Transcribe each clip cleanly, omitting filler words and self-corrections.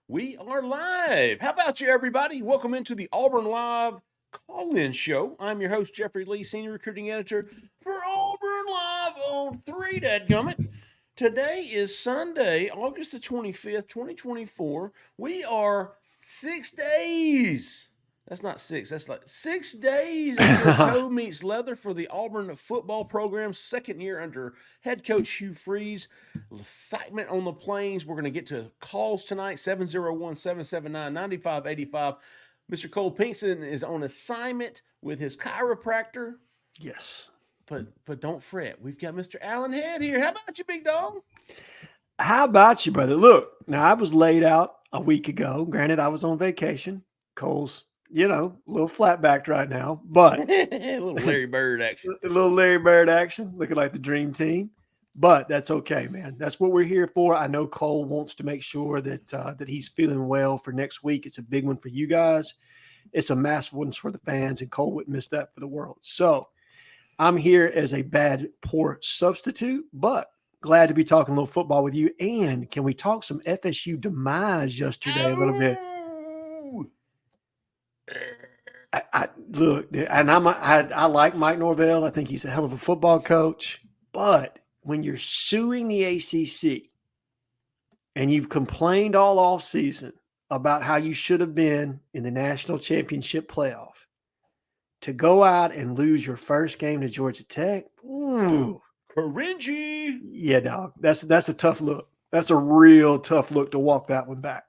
We are live. How about you, everybody? Welcome into the Auburn Live call-in show. I'm your host, Jeffrey Lee, Senior Recruiting Editor for Auburn Live on 3, dadgummit. Today is Sunday, August the 25th, 2024. We are 6 days. That's not 6. That's like 6 days until toe meets leather for the Auburn football program. Second year under head coach Hugh Freeze. Excitement on the plains. We're going to get to calls tonight, 701-779-9585. Mr. Cole Pinkston is on assignment with his chiropractor. Yes. But don't fret. We've got Mr. Allen Head here. How about you, big dog? How about you, brother? Look, now I was laid out a week ago. Granted, I was on vacation. Cole's, a little flat-backed right now, but a little Larry Bird action. A little Larry Bird action, looking like the dream team. But that's okay, man. That's what we're here for. I know Cole wants to make sure that that he's feeling well for next week. It's a big one for you guys. It's a massive one for the fans, and Cole wouldn't miss that for the world. So I'm here as a poor substitute, but glad to be talking a little football with you. And can we talk some FSU demise yesterday a little bit? I look, and I like Mike Norvell. I think he's a hell of a football coach. But when you're suing the ACC and you've complained all off season about how you should have been in the national championship playoff, to go out and lose your first game to Georgia Tech, ooh, cringy. Yeah, dog. That's a tough look. That's a real tough look to walk that one back.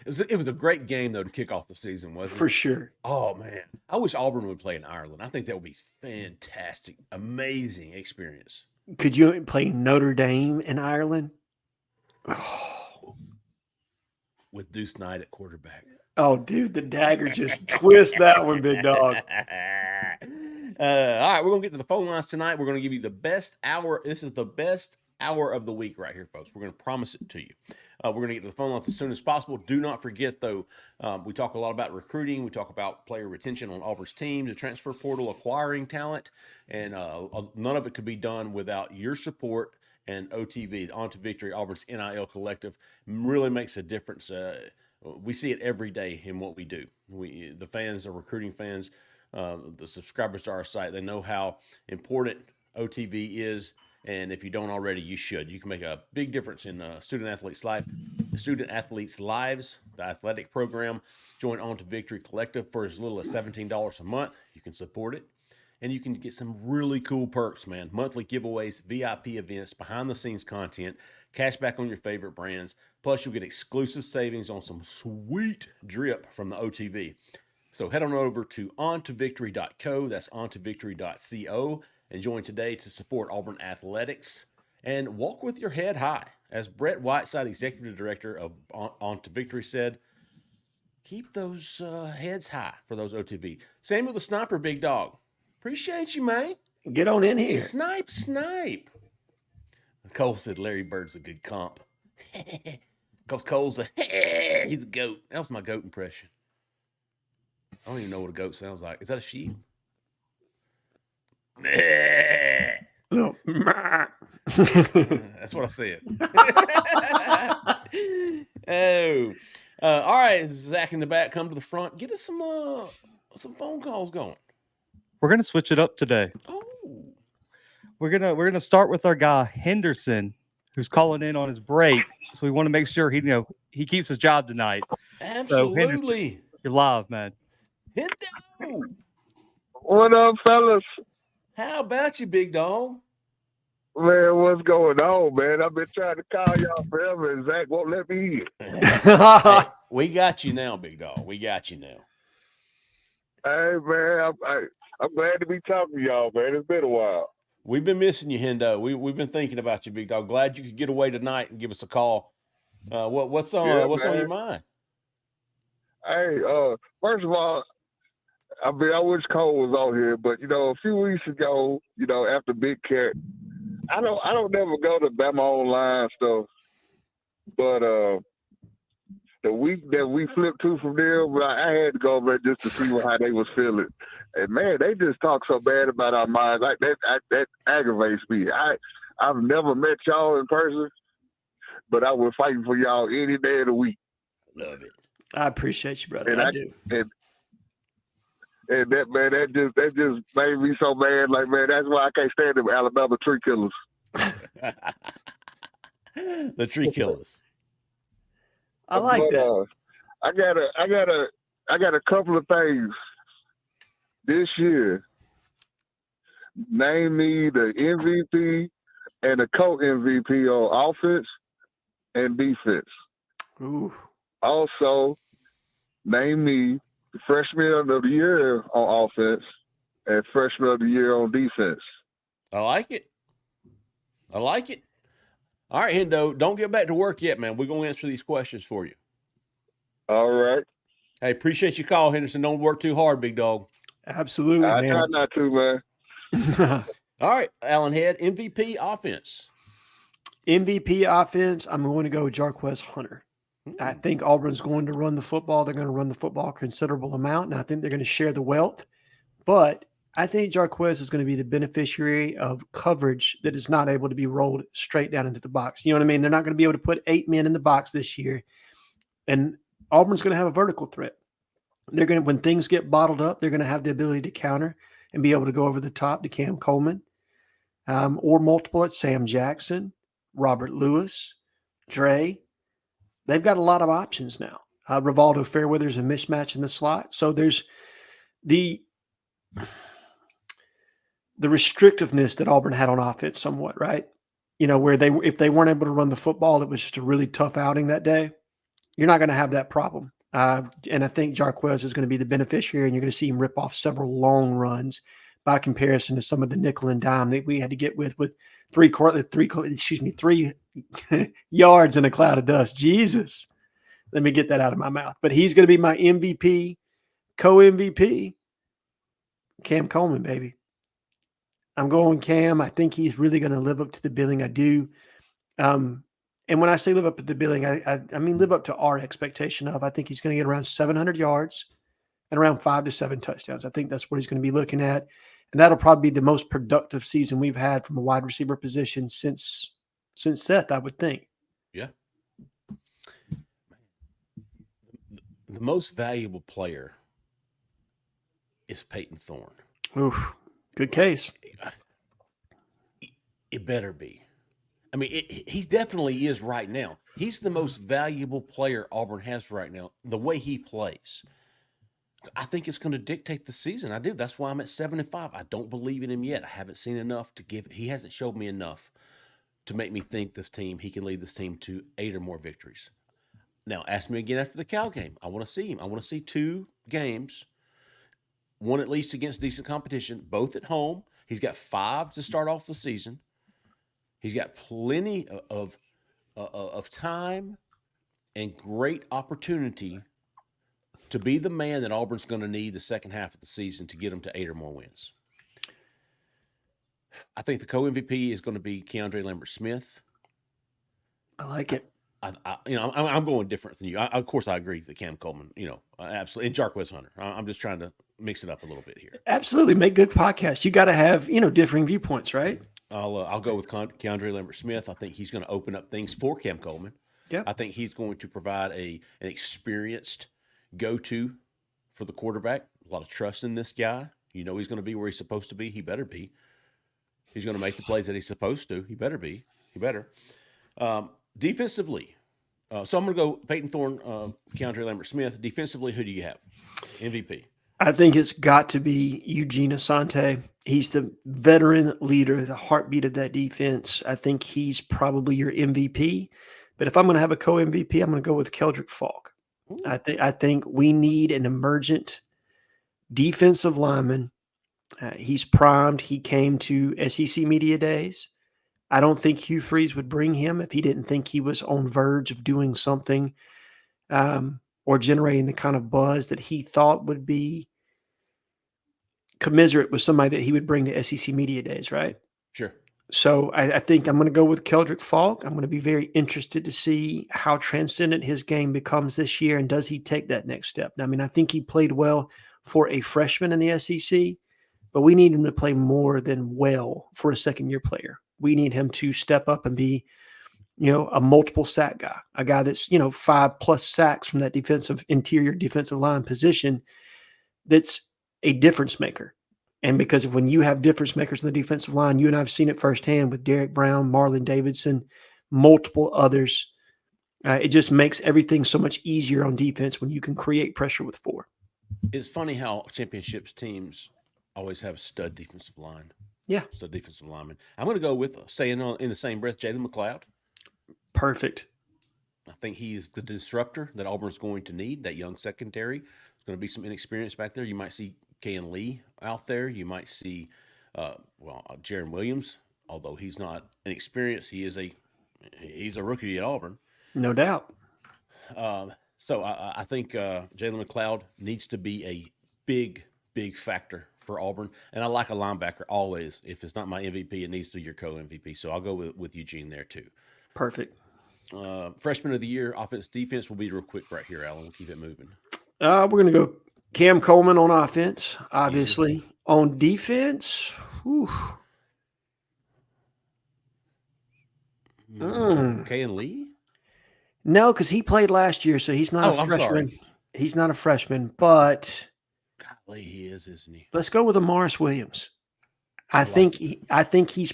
It was a great game, though, to kick off the season, wasn't it? For sure. Oh, man. I wish Auburn would play in Ireland. I think that would be fantastic, amazing experience. Could you play Notre Dame in Ireland? Oh. With Deuce Knight at quarterback. Oh, dude, the dagger just twist that one, big dog. All right, we're going to get to the phone lines tonight. We're going to give you the best hour. This is the best hour of the week right here, folks. We're going to promise it to you. We're going to get to the phone lines as soon as possible. Do not forget, though, we talk a lot about recruiting. We talk about player retention on Auburn's team, the transfer portal, acquiring talent, and none of it could be done without your support. And OTV, On to Victory, Auburn's NIL collective, really makes a difference. We see it every day in what we do. The fans, the recruiting fans, the subscribers to our site, they know how important OTV is. And if you don't already, you should. You can make a big difference in student athletes' lives, the athletic program. Join On to Victory Collective for as little as $17 a month. You can support it. And you can get some really cool perks, man. Monthly giveaways, VIP events, behind-the-scenes content, cash back on your favorite brands. Plus, you'll get exclusive savings on some sweet drip from the OTV. So head on over to ontovictory.co. That's ontovictory.co. And join today to support Auburn athletics and walk with your head high. As Brett Whiteside, Executive Director of On to Victory, said, keep those heads high for those OTV. Samuel the Sniper, big dog. Appreciate you, man. Get on in here. Snipe. Cole said Larry Bird's a good comp. Because Cole's he's a goat. That was my goat impression. I don't even know what a goat sounds like. Is that a sheep? No. That's what I said. All right, Zach in the back, come to the front. Get us some phone calls going. We're gonna switch it up today. Oh, we're gonna start with our guy Henderson, who's calling in on his break. So we want to make sure he keeps his job tonight. absolutely. So you're live, man. Hendo. What up, fellas? How about you, big dog? Man, what's going on, man? I've been trying to call y'all forever, and Zach won't let me in. Hey, we got you now, big dog. We got you now. Hey, man, I'm glad to be talking to y'all, man. It's been a while. We've been missing you, Hendo. We've been thinking about you, big dog. Glad you could get away tonight and give us a call. What's on your mind? Hey, first of all, I wish Cole was on here, but a few weeks ago, after Big Cat, I don't never go to Bama Online stuff, but the week that we flipped to from them, I had to go over there just to see how they was feeling. And man, they just talk so bad about our minds. Like that aggravates me. I've never met y'all in person, but I was fighting for y'all any day of the week. Love it. I appreciate you, brother. And I do. And that man, that just made me so mad. Like, man, that's why I can't stand them Alabama tree killers. The tree killers. I like that. I got a couple of things this year. Name me the MVP and the co-MVP on offense and defense. Ooh. Also, name me the freshman of the year on offense and freshman of the year on defense. I like it. I like it. All right, Hendo, don't get back to work yet, man. We're going to answer these questions for you. All right. Hey, appreciate your call, Henderson. Don't work too hard, big dog. Absolutely, I man. try not to, man. All right, Alan Head, MVP offense. MVP offense, I'm going to go with Jarquez Hunter. I think Auburn's going to run the football. They're going to run the football a considerable amount, and I think they're going to share the wealth. But I think Jarquez is going to be the beneficiary of coverage that is not able to be rolled straight down into the box. You know what I mean? They're not going to be able to put 8 men in the box this year, and Auburn's going to have a vertical threat. They're going to, when things get bottled up, they're going to have the ability to counter and be able to go over the top to Cam Coleman, or multiple at Sam Jackson, Robert Lewis, Dre. They've got a lot of options now. Rivaldo Fairweather's a mismatch in the slot. So there's the restrictiveness that Auburn had on offense somewhat, right? You know, where if they weren't able to run the football, it was just a really tough outing that day. You're not going to have that problem. And I think Jarquez is going to be the beneficiary, and you're going to see him rip off several long runs by comparison to some of the nickel and dime that we had to get with 3 yards in a cloud of dust. Jesus. Let me get that out of my mouth. But he's going to be my MVP, co-MVP, Cam Coleman, baby. I'm going Cam. I think he's really going to live up to the billing. I do. And when I say live up to the billing, I mean live up to our expectation of. I think he's going to get around 700 yards and around 5 to 7 touchdowns. I think that's what he's going to be looking at. And that'll probably be the most productive season we've had from a wide receiver position since Seth, I would think. Yeah. The most valuable player is Peyton Thorne. Oof, good case. It better be. I mean, he definitely is right now. He's the most valuable player Auburn has right now, the way he plays. I think it's going to dictate the season. I do. That's why I'm at 7-5. I don't believe in him yet. I haven't seen enough to give. He hasn't showed me enough to make me think he can lead this team to 8 or more victories. Now, ask me again after the Cal game. I want to see him. I want to see 2 games, one at least against decent competition, both at home. He's got 5 to start off the season. He's got plenty of time and great opportunity to be the man that Auburn's going to need the second half of the season to get them to 8 or more wins. I think the co-MVP is going to be Keandre Lambert-Smith. I like it. I'm going different than you. Of course, I agree with Cam Coleman. Absolutely, and Jarquez Hunter. I'm just trying to mix it up a little bit here. Absolutely, make good podcasts. You got to have differing viewpoints, right? I'll go with Keandre Lambert-Smith. I think he's going to open up things for Cam Coleman. Yep. I think he's going to provide an experienced go-to for the quarterback. A lot of trust in this guy. He's going to be where he's supposed to be. He better be. He's going to make the plays that he's supposed to. He better be. He better. Defensively, so I'm going to go Peyton Thorne, Keandre Lambert-Smith. Defensively, who do you have? MVP. I think it's got to be Eugene Asante. He's the veteran leader, the heartbeat of that defense. I think he's probably your MVP. But if I'm going to have a co-MVP, I'm going to go with Keldrick Falk. I think we need an emergent defensive lineman. He's primed. He came to SEC Media Days. I don't think Hugh Freeze would bring him if he didn't think he was on verge of doing something or generating the kind of buzz that he thought would be commensurate with somebody that he would bring to SEC Media Days, right? Sure. So I think I'm going to go with Keldrick Falk. I'm going to be very interested to see how transcendent his game becomes this year, and does he take that next step? I mean, I think he played well for a freshman in the SEC, but we need him to play more than well for a second-year player. We need him to step up and be a multiple sack guy, a guy that's, 5+ sacks from that interior defensive line position. That's a difference maker. And because when you have difference makers on the defensive line, you and I have seen it firsthand with Derek Brown, Marlon Davidson, multiple others. It just makes everything so much easier on defense when you can create pressure with 4. It's funny how championships teams always have stud defensive line. Yeah. Stud defensive lineman. I'm going to go with, staying in the same breath, Jalen McLeod. Perfect. I think he's the disruptor that Auburn's going to need, that young secondary. There's going to be some inexperience back there. You might see Kayan Lee out there. You might see, Jaron Williams, although he's not inexperienced. He's a rookie at Auburn. No doubt. So I think Jalen McLeod needs to be a big, big factor for Auburn. And I like a linebacker always. If it's not my MVP, it needs to be your co-MVP. So I'll go with Eugene there too. Perfect. Freshman of the year, offense, defense will be real quick right here, Alan. We'll keep it moving. We're going to go Cam Coleman on offense, obviously. Easy. On defense, Kayan Lee? No, because he played last year, so he's not a freshman. Sorry. He's not a freshman, but golly, he is, isn't he? Let's go with Amaris Williams. I think he's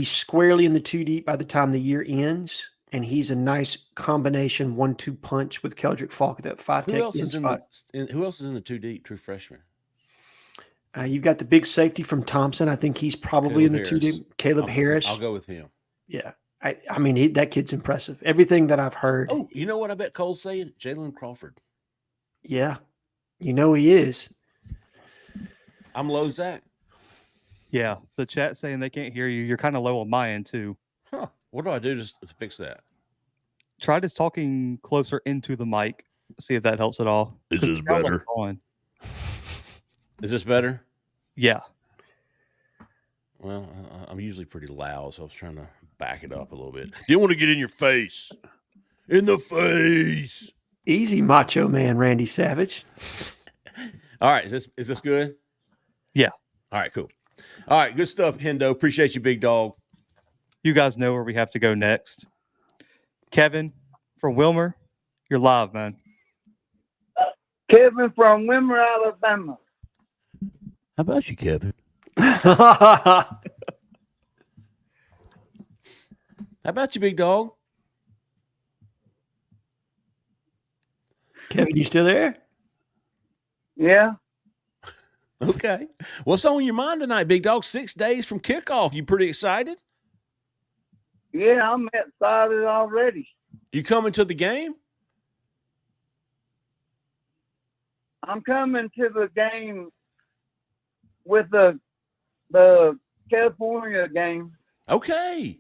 squarely in the 2 deep by the time the year ends, and he's a nice combination 1-2 punch with Keldrick Falk at that 5 tech. Who else is in the 2 deep? True freshman. You've got the big safety from Thompson. I think he's probably Caleb in the 2 deep. Caleb Harris. I'll go with him. Yeah. I mean, that kid's impressive. Everything that I've heard. Oh, you know what I bet Cole's saying? Jalen Crawford. Yeah. He is. I'm low, Zach. Yeah. The chat saying they can't hear you. You're kind of low on my end, too. Huh. What do I do to fix that? Try just talking closer into the mic. See if that helps at all. Is this better? Is this better? Yeah. Well, I'm usually pretty loud, so I was trying to back it up a little bit. Didn't want to get in your face. In the face. Easy, macho man, Randy Savage. All right. Is this good? Yeah. All right, cool. All right, good stuff, Hendo. Appreciate you, big dog. You guys know where we have to go next. Kevin from Wilmer, you're live, man. Kevin from Wilmer, Alabama. How about you, Kevin? How about you, big dog? Kevin, you still there? Yeah. Okay. What's on your mind tonight, big dog? 6 days from kickoff. You pretty excited? Yeah, I'm excited already. You coming to the game? I'm coming to the game with the California game. Okay.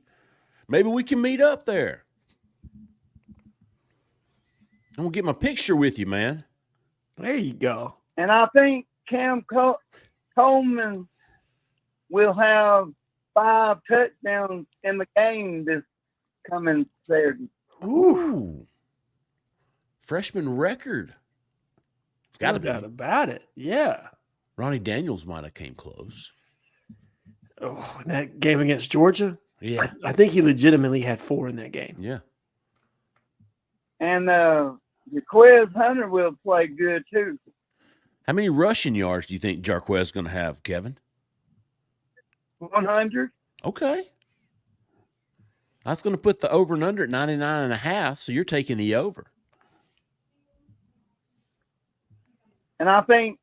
Maybe we can meet up there. I'm going to get my picture with you, man. There you go. And I think Cam Coleman will have 5 touchdowns in the game this coming Saturday. Ooh. Freshman record. Got to No doubt about it. Yeah. Ronnie Daniels might have came close. Oh, in that game against Georgia? Yeah. I think he legitimately had 4 in that game. Yeah. And Jaquez Hunter will play good too. How many rushing yards do you think Jarquez is going to have, Kevin? 100. Okay. I was going to put the over and under at 99.5, so you're taking the over. And I think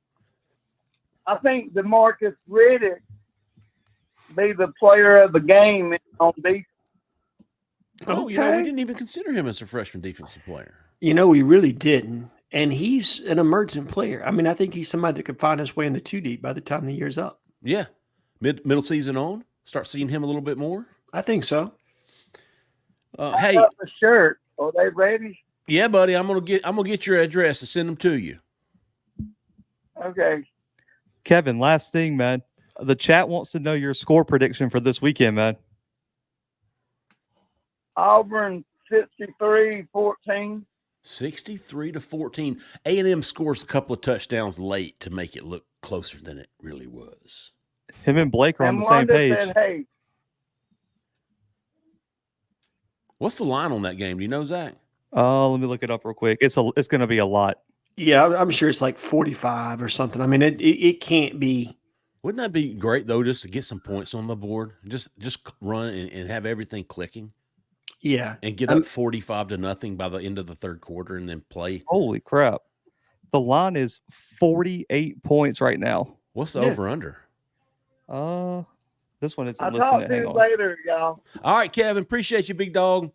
DeMarcus Riddick be the player of the game on defense. Oh, Okay. you know, we didn't even consider him as a freshman defensive player. We really didn't. And he's an emergent player. I mean, I think he's somebody that could find his way in the 2 deep by the time the year's up. Yeah. Middle season on. Start seeing him a little bit more. I think so. Hey. Got the shirt. Are they ready? Yeah, buddy. I'm gonna get your address and send them to you. Okay. Kevin, last thing, man. The chat wants to know your score prediction for this weekend, man. Auburn 63-14. 63-14. A&M scores a couple of touchdowns late to make it look closer than it really was. Him and Blake are on And the same Wanda page. said, hey, What's the line on that game? Do you know, Zach? Let me look it up real quick. It's going to be a lot. Yeah, I'm sure it's like 45 or something. I mean, it can't be. Wouldn't that be great though, just to get some points on the board, just run and have everything clicking? Yeah, and get up 45-0 by the end of the third quarter, and then play. Holy crap! The line is 48 points right now. What's the over under? This one isn't I'll listed. talk to you later, y'all. All right, Kevin. Appreciate you, big dog.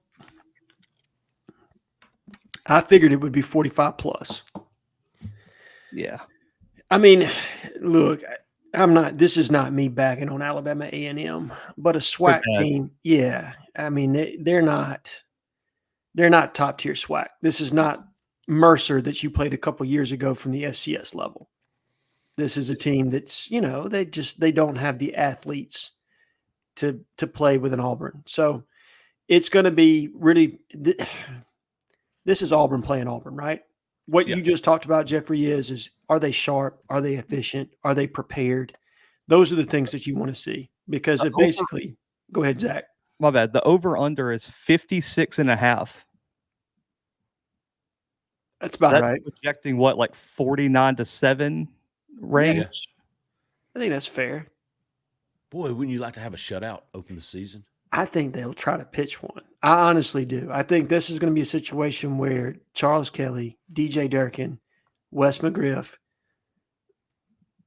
I figured it would be 45 plus. Yeah. I mean, look, this is not me bagging on Alabama A&M, but a SWAC team. Yeah. I mean, they're not top tier SWAC. This is not Mercer that you played a couple years ago from the FCS level. This is a team that's, they don't have the athletes to play with an Auburn. So it's going to be really, this is Auburn playing Auburn, right? What you just talked about, Jeffrey, is are they sharp? Are they efficient? Are they prepared? Those are the things that you want to see, because it basically – go ahead, Zach. My bad. The over-under is 56.5. That's about right. Projecting what, like 49-7 range? Yeah. I think that's fair. Boy, wouldn't you like to have a shutout open the season? I think they'll try to pitch one. I honestly do. I think this is going to be a situation where Charles Kelly, DJ Durkin, Wes McGriff,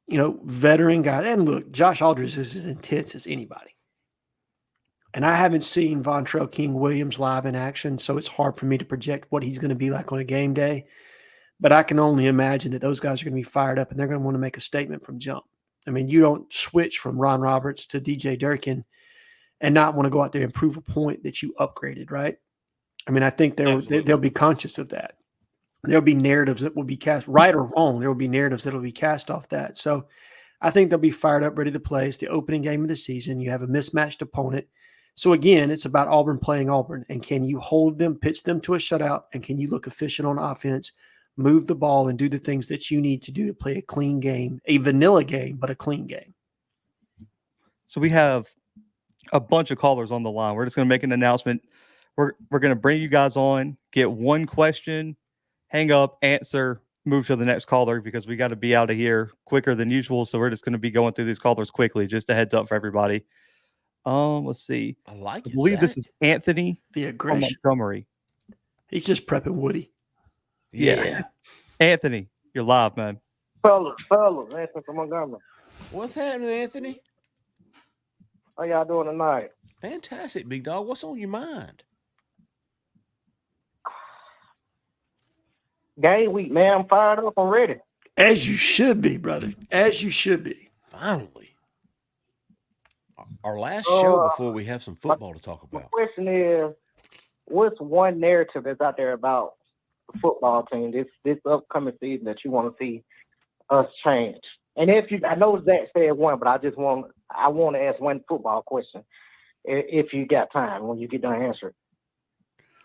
veteran guys. And look, Josh Aldridge is as intense as anybody. And I haven't seen Vontrell King-Williams live in action, so it's hard for me to project what he's going to be like on a game day. But I can only imagine that those guys are going to be fired up, and they're going to want to make a statement from jump. I mean, you don't switch from Ron Roberts to DJ Durkin and not want to go out there and prove a point that you upgraded, right? I mean, I think they'll be conscious of that. There'll be narratives that will be cast, right or wrong. There will be narratives that will be cast off that. So I think they'll be fired up, ready to play. It's the opening game of the season. You have a mismatched opponent. So again, it's about Auburn playing Auburn. And can you hold them, pitch them to a shutout, and can you look efficient on offense, move the ball, and do the things that you need to do to play a clean game, a vanilla game, but a clean game? So we have a bunch of callers on the line. We're just going to make an announcement. We're going to bring you guys on, get one question, hang up, answer, move to the next caller, because we got to be out of here quicker than usual. So we're just going to be going through these callers quickly. Just a heads up for everybody. Let's see. I like it. I believe this is Anthony The aggression. Montgomery. He's just prepping Woody. Yeah. Anthony, you're live, man. Fellas, Anthony from Montgomery. What's happening, Anthony? How y'all doing tonight? Fantastic, big dog. What's on your mind? Game week, man. I'm fired up. I'm ready. As you should be, brother. As you should be. Finally. Our last show before we have some football to talk My about. question is, what's one narrative that's out there about the football team this upcoming season that you want to see us change? And I know Zach said one, but I want to ask one football question if you got time when you get done answering.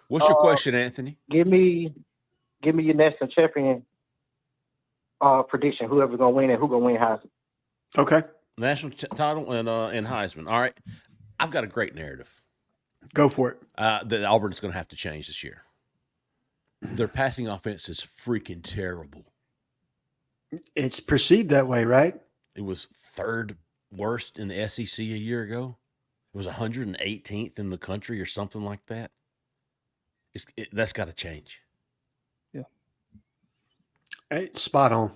What's your question, Anthony? Give me your national champion prediction. Whoever's gonna win and who's gonna win Heisman. Okay. National title and Heisman. All right. I've got a great narrative. Go for it. That Auburn's going to have to change this year. Their passing offense is freaking terrible. It's perceived that way, right? It was third worst in the SEC a year ago. It was 118th in the country or something like that. That's got to change. Hey, spot on.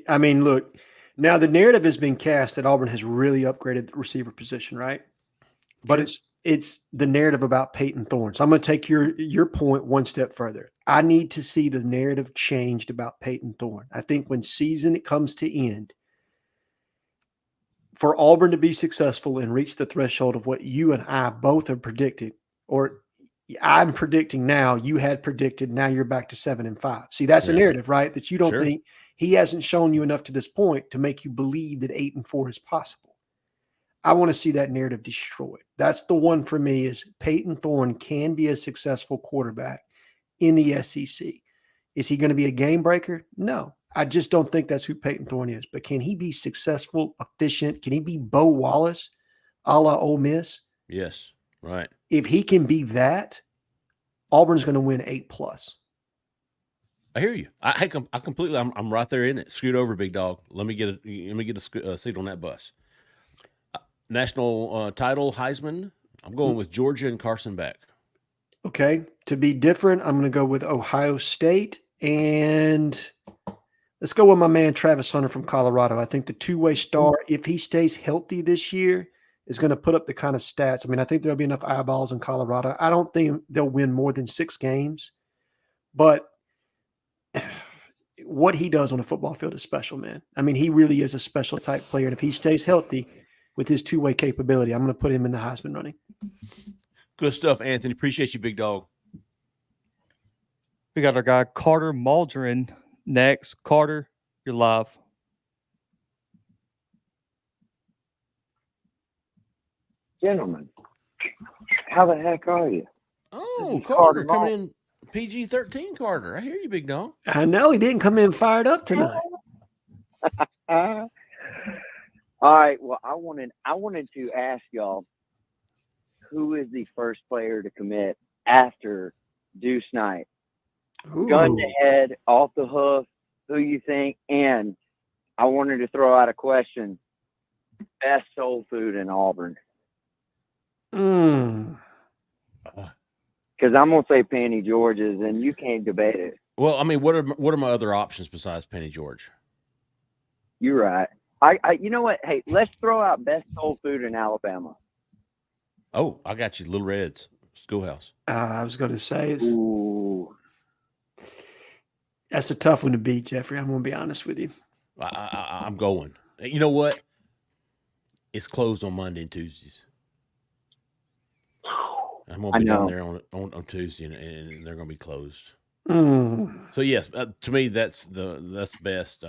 I mean, look, now the narrative has been cast that Auburn has really upgraded the receiver position, right? But it's the narrative about Peyton Thorne. So I'm going to take your point one step further. I need to see the narrative changed about Peyton Thorne. I think when season comes to end, for Auburn to be successful and reach the threshold of what you and I both have predicted, or I'm predicting now, you had predicted, now you're back to 7-5. See, that's a narrative, right? That you don't think he hasn't shown you enough to this point to make you believe that 8-4 is possible. I want to see that narrative destroyed. That's the one for me, is Peyton Thorne can be a successful quarterback in the SEC. Is he going to be a game breaker? No. I just don't think that's who Peyton Thorne is. But can he be successful, efficient? Can he be Bo Wallace a la Ole Miss? Yes, right. If he can be that, Auburn's going to win 8+. I hear you. I completely. I'm right there in it. Scoot over, big dog. Let me get a seat on that bus. National title Heisman. I'm going with Georgia and Carson Beck. Okay. To be different, I'm going to go with Ohio State, and let's go with my man Travis Hunter from Colorado. I think the two-way star, if he stays healthy this year, is going to put up the kind of stats. I mean, I think there'll be enough eyeballs in Colorado. I don't think they'll win more than 6 games, but what he does on the football field is special, man. I mean, he really is a special type player. And if he stays healthy with his two-way capability, I'm going to put him in the Heisman running. Good stuff, Anthony. Appreciate you, big dog. We got our guy Carter Maldron next. Carter, you're live. Gentlemen, how the heck are you? Oh, Carter coming in PG-13. Carter, I hear you, big dog. I know he didn't come in fired up tonight. All right. Well, I wanted to ask y'all, who is the first player to commit after Deuce Knight? Gun to head, off the hoof, who you think? And I wanted to throw out a question. Best soul food in Auburn? Mm. Because I'm going to say Penny George's, and you can't debate it. Well, I mean, what are my other options besides Penny George? You're right. I you know what? Hey, let's throw out best soul food in Alabama. Oh, I got you. Little Reds Schoolhouse. I was going to say That's a tough one to beat, Jeffrey. I'm going to be honest with you. I'm going. You know what? It's closed on Monday and Tuesdays. I'm going to be down there on Tuesday, and they're going to be closed. Mm. So, yes, to me, that's best.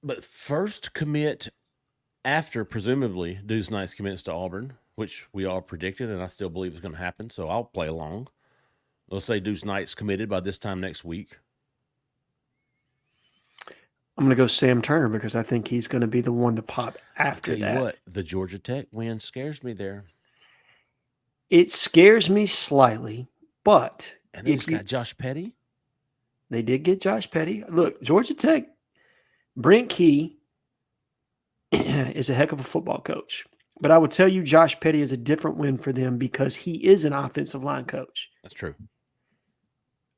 But first commit after, presumably, Deuce Knight's commits to Auburn, which we all predicted, and I still believe is going to happen, so I'll play along. Let's say Deuce Knight's committed by this time next week. I'm going to go Sam Turner because I think he's going to be the one to pop after that. Tell you what, the Georgia Tech win scares me there. It scares me slightly, but and they got Josh Petty. They did get Josh Petty. Look, Georgia Tech, Brent Key is a heck of a football coach. But I would tell you Josh Petty is a different win for them because he is an offensive line coach. That's true.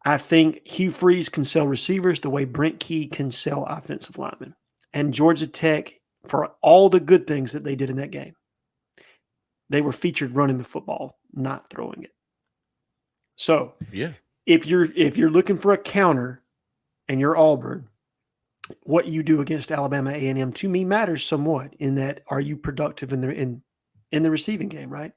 I think Hugh Freeze can sell receivers the way Brent Key can sell offensive linemen. And Georgia Tech, for all the good things that they did in that game, they were featured running the football, not throwing it. So, yeah, if you're looking for a counter and you're Auburn, what you do against Alabama A&M to me matters somewhat in that are you productive in the receiving game, right?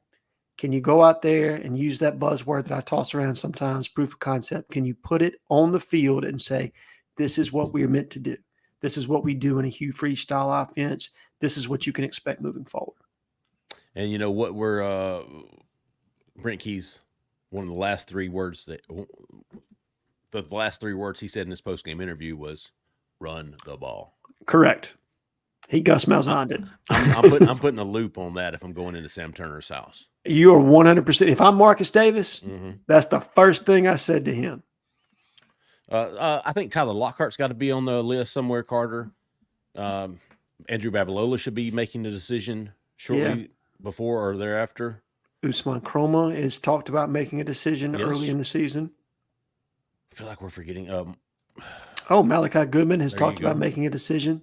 Can you go out there and use that buzzword that I toss around sometimes, proof of concept? Can you put it on the field and say, this is what we're meant to do? This is what we do in a Hugh Freeze style offense. This is what you can expect moving forward. And you know what? We're Brent Key's one of the last 3 words he said in his post-game interview was run the ball. Correct. He Gus Malzahned it. I'm putting a loop on that if I'm going into Sam Turner's house. You are 100%. If I'm Marcus Davis, that's the first thing I said to him. I think Tyler Lockhart's got to be on the list somewhere, Carter. Andrew Babalola should be making the decision shortly before or thereafter. Usman Kroma is talked about making a decision early in the season. I feel like we're forgetting. Malachi Goodman has talked about making a decision.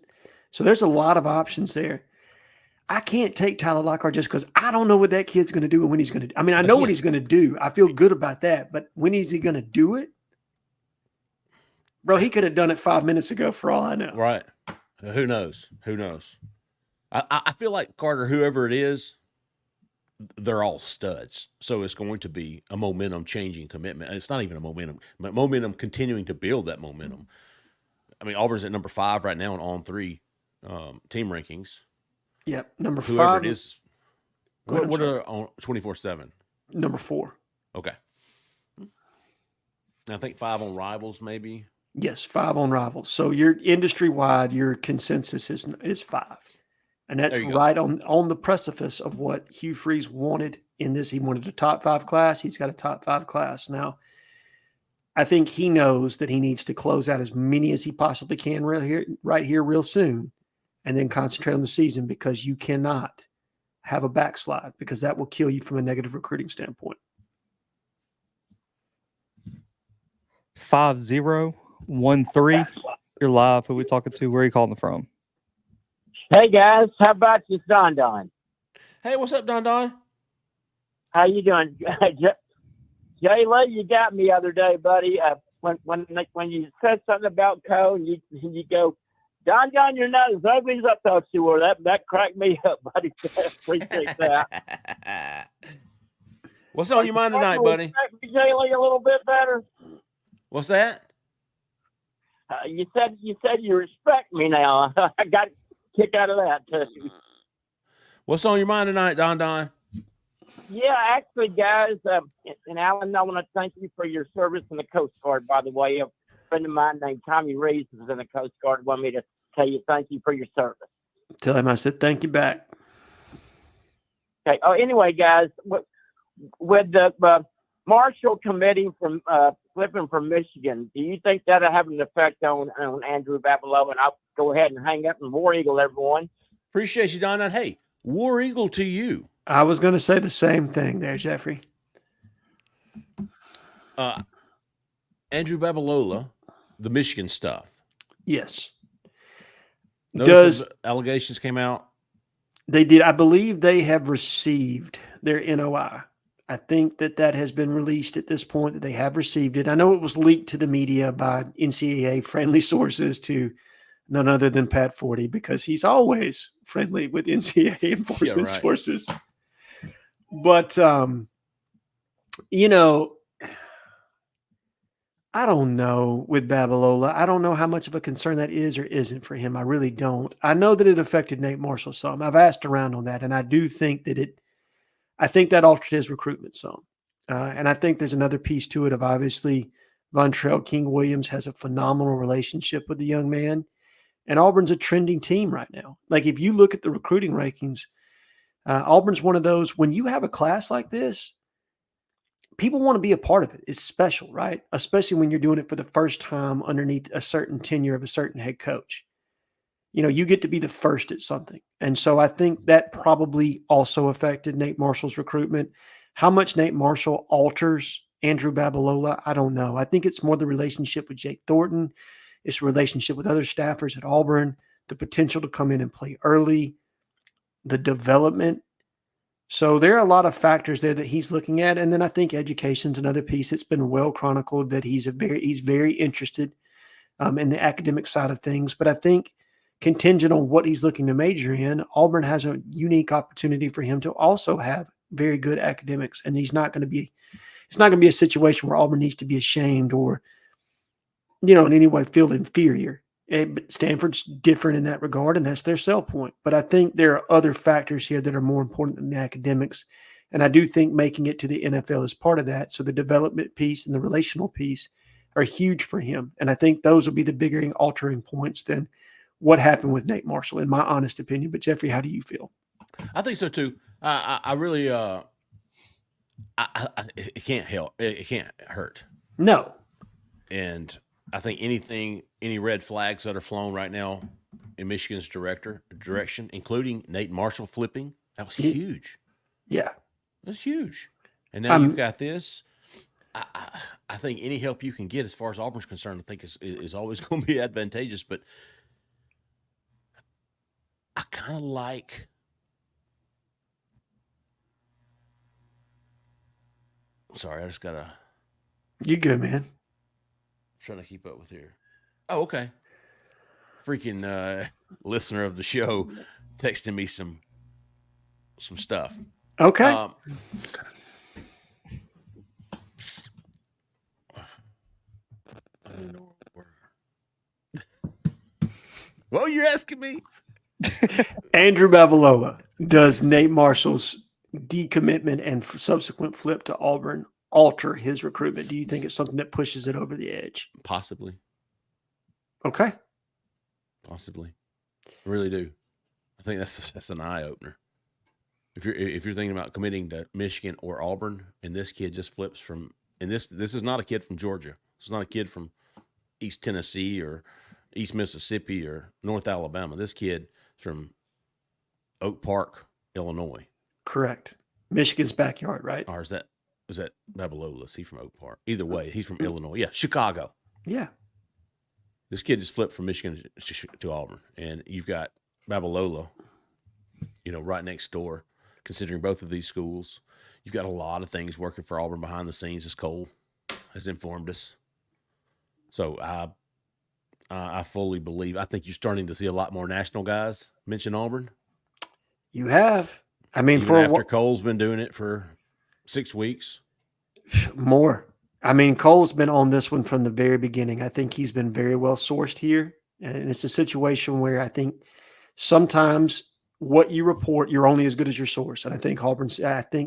So there's a lot of options there. I can't take Tyler Lockhart just because I don't know what that kid's going to do and when he's going to do. I mean, I know what he's going to do. I feel good about that. But when is he going to do it? Bro, he could have done it 5 minutes ago for all I know. Right. Who knows? I feel like, Carter, whoever it is, they're all studs. So it's going to be a momentum-changing commitment. It's not even a momentum, but momentum continuing to build that momentum. I mean, Auburn's at number 5 right now in On 3 team rankings. Yep, number 5. Whoever it is. What are on 24/7? Number 4. Okay. I think 5 on Rivals, maybe. Yes, 5 on Rivals. So your industry-wide, your consensus is 5. And that's There you go. right on the precipice of what Hugh Freeze wanted in this. He wanted a top 5 class. He's got a top 5 class. Now, I think he knows that he needs to close out as many as he possibly can right here real soon, and then concentrate on the season, because you cannot have a backslide, because that will kill you from a negative recruiting standpoint. 5013. You're live. Who we talking to? Where are you calling from? Hey guys, how about you, Don? Hey, what's up, Don? How you doing? Jayla, you got me the other day, buddy. When you said something about Cole, and you go, Don, your nose ugly's up thought you were. That cracked me up, buddy. Appreciate that. What's on your mind tonight, buddy? Jayla, a little bit better. What's that? You said you respect me now. I got a kick out of that too. What's on your mind tonight, Don? Yeah, actually, guys, and Alan, I want to thank you for your service in the Coast Guard, by the way. A friend of mine named Tommy Reeves was in the Coast Guard. Want me to tell you thank you for your service. Tell him I said thank you back. Okay. Oh, anyway, guys, with the Marshall committee from flipping from Michigan, do you think that'll have an effect on Andrew Babalo? And I'll go ahead and hang up and War Eagle, everyone. Appreciate you, Don. Hey, War Eagle to you. I was going to say the same thing there, Jeffrey. Andrew Babalola, the Michigan stuff. Yes. Those allegations came out? They did. I believe they have received their NOI. I think that has been released at this point, that they have received it. I know it was leaked to the media by NCAA-friendly sources to none other than Pat Forty, because he's always friendly with NCAA enforcement sources. But, I don't know with Babalola. I don't know how much of a concern that is or isn't for him. I really don't. I know that it affected Nate Marshall some. I've asked around on that, and I do think that I think that altered his recruitment some. And I think there's another piece to it of, obviously, Vontrell King-Williams has a phenomenal relationship with the young man, and Auburn's a trending team right now. Like, if you look at the recruiting rankings, Auburn's one of those, when you have a class like this, people want to be a part of it. It's special, right? Especially when you're doing it for the first time underneath a certain tenure of a certain head coach. You get to be the first at something. And so I think that probably also affected Nate Marshall's recruitment. How much Nate Marshall alters Andrew Babalola, I don't know. I think it's more the relationship with Jake Thornton. It's a relationship with other staffers at Auburn, the potential to come in and play early, the development. So there are a lot of factors there that he's looking at. And then I think education's another piece. It's been well chronicled that he's very interested in the academic side of things. But I think contingent on what he's looking to major in, Auburn has a unique opportunity for him to also have very good academics. And it's not going to be a situation where Auburn needs to be ashamed or, in any way feel inferior. But Stanford's different in that regard, and that's their sell point. But I think there are other factors here that are more important than the academics. And I do think making it to the NFL is part of that. So the development piece and the relational piece are huge for him. And I think those will be the bigger altering points than what happened with Nate Marshall, in my honest opinion. But Jeffrey, how do you feel? I think so too. I really, it can't help. It can't hurt. No. And I think any red flags that are flown right now in Michigan's direction, including Nate Marshall flipping, that was huge. Yeah. That's huge. And now you've got this. I think any help you can get as far as Auburn's concerned, I think is always going to be advantageous. But I kind of like – sorry, I just got to – You good, man. trying to keep up with here. Oh, okay. Freaking listener of the show texting me some stuff. Okay. I don't know where. Well, you're asking me. Andrew Babalola, does Nate Marshall's decommitment and subsequent flip to Auburn alter his recruitment? Do you think it's something that pushes it over the edge? Possibly. Okay. Possibly. I really do. I think that's an eye opener. If you're thinking about committing to Michigan or Auburn, and this kid just flips from, and this is not a kid from Georgia. It's not a kid from East Tennessee or East Mississippi or North Alabama. This kid is from Oak Park, Illinois. Correct. Michigan's backyard, right? Or is that Babalo? Is he from Oak Park? Either way, he's from Illinois. Yeah, Chicago. Yeah. This kid just flipped from Michigan to Auburn, and you've got Babalola, right next door. Considering both of these schools, you've got a lot of things working for Auburn behind the scenes, as Cole has informed us. So I fully believe. I think you're starting to see a lot more national guys mention Auburn. You have. I mean, even after Cole's been doing it for 6 weeks. More. I mean, Cole's been on this one from the very beginning. I think he's been very well sourced here. And it's a situation where I think sometimes what you report, you're only as good as your source. And I think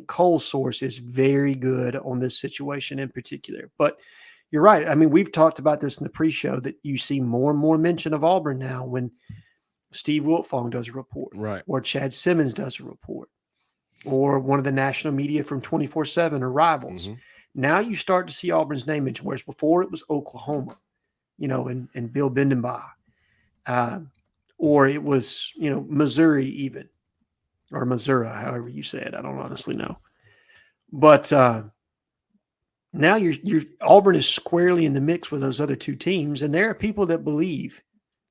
Cole's source is very good on this situation in particular. But you're right. I mean, we've talked about this in the pre-show that you see more and more mention of Auburn now when Steve Wiltfong does a report, right, or Chad Simmons does a report, or one of the national media from 24/7 or Rivals. Mm-hmm. Now you start to see Auburn's name mentioned, whereas before it was Oklahoma, and Bill Bendenbaugh. Or it was, Missouri even, or Missouri, however you say it. I don't honestly know. But now Auburn is squarely in the mix with those other two teams, and there are people that believe,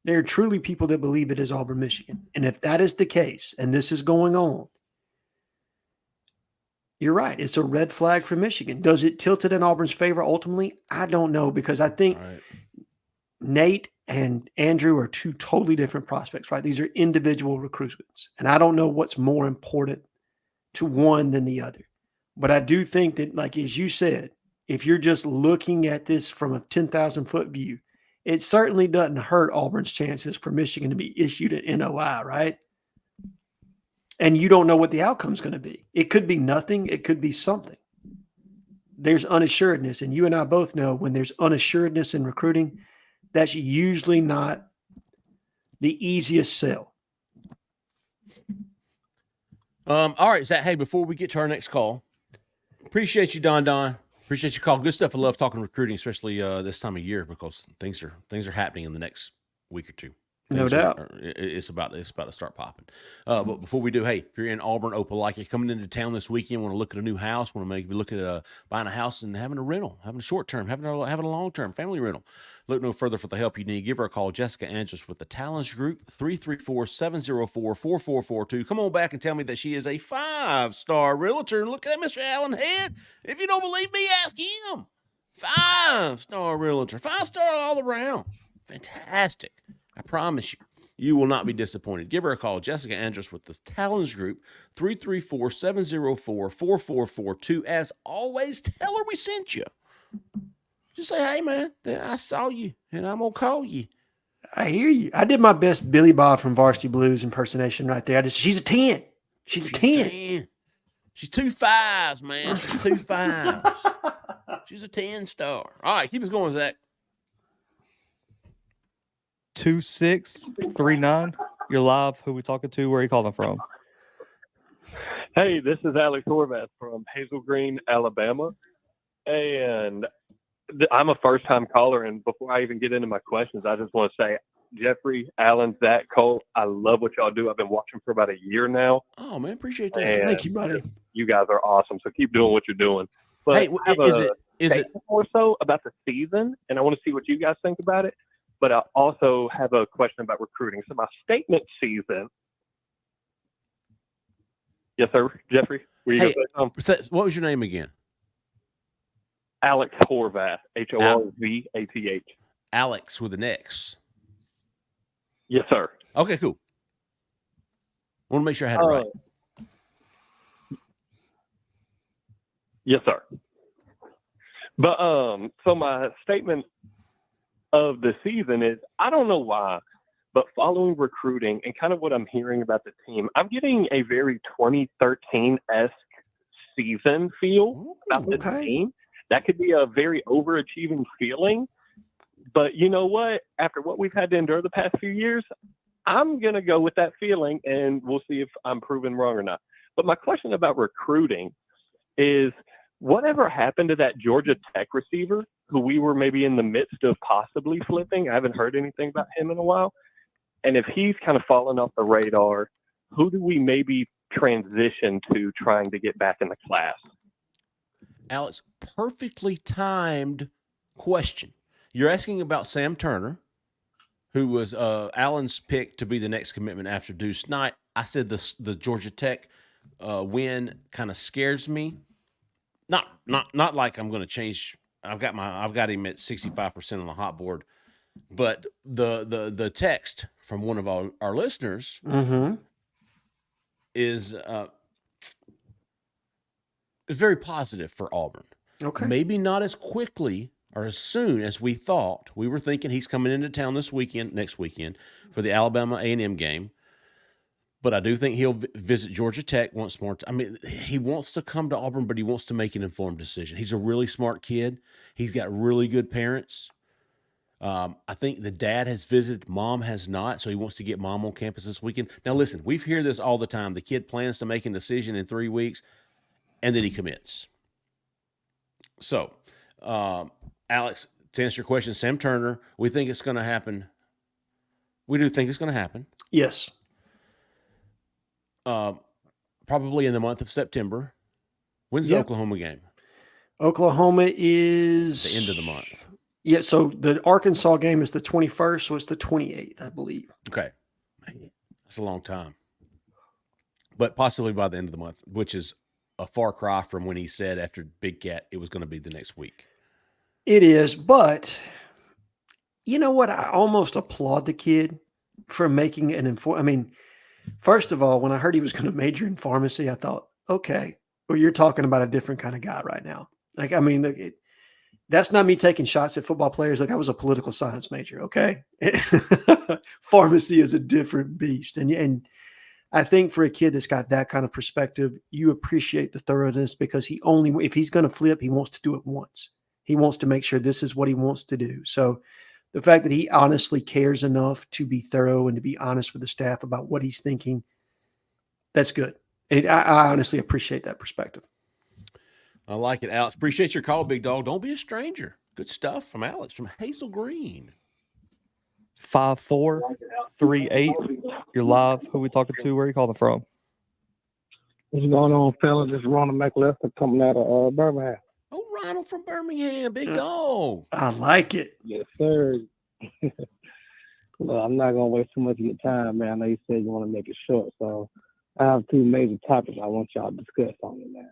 there are truly people that believe it is Auburn, Michigan. And if that is the case, and this is going on, you're right. It's a red flag for Michigan. Does it tilt it in Auburn's favor ultimately? I don't know, because I think Nate and Andrew are two totally different prospects, right? These are individual recruitments. And I don't know what's more important to one than the other. But I do think that, like, as you said, if you're just looking at this from a 10,000-foot view, it certainly doesn't hurt Auburn's chances for Michigan to be issued an NOI, right? And you don't know what the outcome's going to be. It could be nothing. It could be something. There's unassuredness. And you and I both know when there's unassuredness in recruiting, that's usually not the easiest sell. All right, Zach. Hey, before we get to our next call, appreciate you, Don. Appreciate your call. Good stuff. I love talking recruiting, especially this time of year, because things are happening in the next week or two. No doubt. It's about to start popping. But before we do, hey, if you're in Auburn, Opelika, coming into town this weekend, want to look at a new house, want to maybe look at buying a house and having a rental, having a short term, having a long term family rental. Look no further for the help you need. Give her a call, Jessica Andrus with the Talents Group, 334-704-4442. Come on back and tell me that she is a 5-star realtor. Look at that, Mr. Allen Head. If you don't believe me, ask him. 5-star realtor, 5-star all around. Fantastic. I promise you, you will not be disappointed. Give her a call, Jessica Andrus with the Talents Group, 334-704-4442. As always, tell her we sent you. Just say, hey, man, I saw you, and I'm going to call you. I hear you. I did my best Billy Bob from Varsity Blues impersonation right there. She's a 10. She's a 10. She's 2 5s, man. She's 2 5s. She's a 10-star. All right, keep us going, Zach. 2639. You're live. Who we talking to? Where are you calling from? Hey, this is Alex Horvath from Hazel Green, Alabama. And I'm a first-time caller. And before I even get into my questions, I just want to say, Jeffrey, Alan, Zach, Cole, I love what y'all do. I've been watching for about a year now. Oh, man, appreciate that. And thank you, buddy. You guys are awesome. So keep doing what you're doing. But hey, is it more so about the season? And I want to see what you guys think about it. But I also have a question about recruiting. So my statement season. Yes, sir, Jeffrey. Were you going to say something? What was your name again? Alex Horvath, Horvath. Alex with an X. Yes, sir. Okay, cool. I want to make sure I had it right. Yes, sir. But so my statement of the season is, I don't know why, but following recruiting and kind of what I'm hearing about the team, I'm getting a very 2013-esque season feel about the team. That could be a very overachieving feeling. But you know what? After what we've had to endure the past few years, I'm going to go with that feeling, and we'll see if I'm proven wrong or not. But my question about recruiting is, whatever happened to that Georgia Tech receiver who we were maybe in the midst of possibly flipping? I haven't heard anything about him in a while. And if he's kind of fallen off the radar, who do we maybe transition to trying to get back in the class? Alex, perfectly timed question. You're asking about Sam Turner, who was Allen's pick to be the next commitment after Deuce Knight. I said the Georgia Tech win kind of scares me. Not like I'm going to change. I've got him at 65% on the hot board, but the text from one of our listeners is very positive for Auburn. Okay, maybe not as quickly or as soon as we thought. We were thinking he's coming into town next weekend for the Alabama A&M game. But I do think he'll visit Georgia Tech once more. I mean, he wants to come to Auburn, but he wants to make an informed decision. He's a really smart kid. He's got really good parents. I think the dad has visited, mom has not, so he wants to get mom on campus this weekend. Now, listen, we hear this all the time. The kid plans to make a decision in 3 weeks, and then he commits. So, Alex, to answer your question, Sam Turner, we think it's going to happen. We do think it's going to happen. yes. Probably in the month of September. When's the Oklahoma game? Oklahoma is The end of the month. Yeah, so the Arkansas game is the 21st, so it's the 28th, I believe. Okay. That's a long time. But possibly by the end of the month, which is a far cry from when he said after Big Cat it was going to be the next week. It is, but you know what? I almost applaud the kid for making an informed. I mean, first of all, when I heard he was going to major in pharmacy, I thought, okay, well, you're talking about a different kind of guy right now. Like, I mean, that's not me taking shots at football players. Like, I was a political science major, okay? Pharmacy is a different beast. And I think for a kid that's got that kind of perspective, you appreciate the thoroughness because if he's going to flip, he wants to do it once. He wants to make sure this is what he wants to do. So the fact that he honestly cares enough to be thorough and to be honest with the staff about what he's thinking, that's good. And I honestly appreciate that perspective. I like it, Alex. Appreciate your call, big dog. Don't be a stranger. Good stuff from Alex from Hazel Green. 5438. You're live. Who we talking to? Where are you calling from? What's going on, fellas? This is Ronald McLester coming out of Birmingham. Oh, Ronald from Birmingham, big dog. I like it. Yes, sir. Well, I'm not going to waste too much of your time, man. I know you said you want to make it short, so I have two major topics I want y'all to discuss on it, man.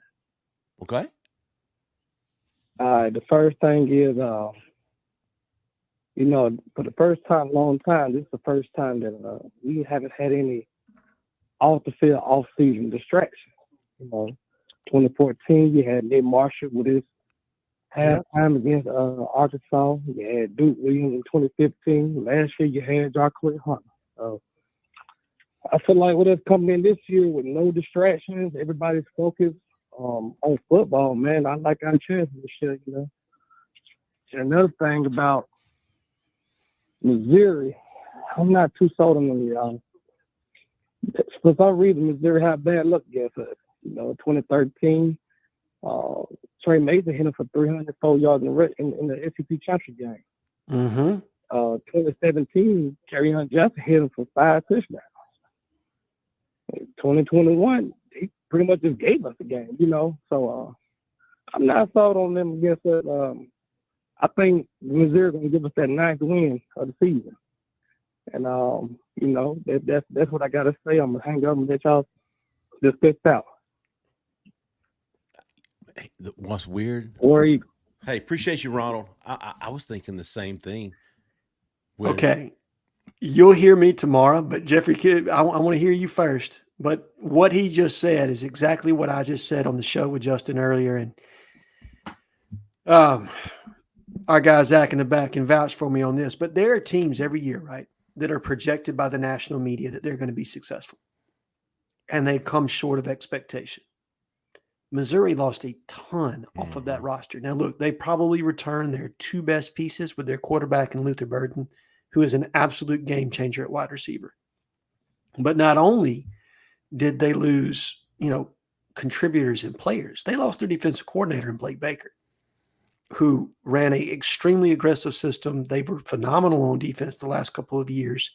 Okay. All right, the first thing is, for the first time in a long time, this is the first time that we haven't had any off-the-field, off-season distractions. 2014, you had Nick Marshall with his halftime against Arkansas. You had Duke Williams in 2015. Last year, you had Jarquez Hunter. So I feel like with us coming in this year with no distractions, everybody's focused on football, man. I like our chances this year, And another thing about Missouri, I'm not too sold on them, y'all. For some reason, Missouri had bad luck against us. 2013, Trey Mason hit him for 304 yards in the SEC championship game. 2017, Kerry Hunt Johnson hit him for 5 touchdowns. 2021, he pretty much just gave us the game, So I'm not sold on them against it. I think Missouri going to give us that 9th win of the season. And, that's what I got to say. I'm going to hang up and let y'all discuss out. What's weird? Hey, appreciate you, Ronald. I was thinking the same thing. Okay. You'll hear me tomorrow, but Jeffrey Kidd, I want to hear you first. But what he just said is exactly what I just said on the show with Justin earlier. And our guy Zach in the back can vouch for me on this. But there are teams every year, right, that are projected by the national media that they're going to be successful. And they come short of expectation. Missouri lost a ton off of that roster. Now, look, they probably returned their 2 best pieces with their quarterback and Luther Burden, who is an absolute game changer at wide receiver. But not only did they lose, contributors and players, they lost their defensive coordinator in Blake Baker, who ran a extremely aggressive system. They were phenomenal on defense the last couple of years.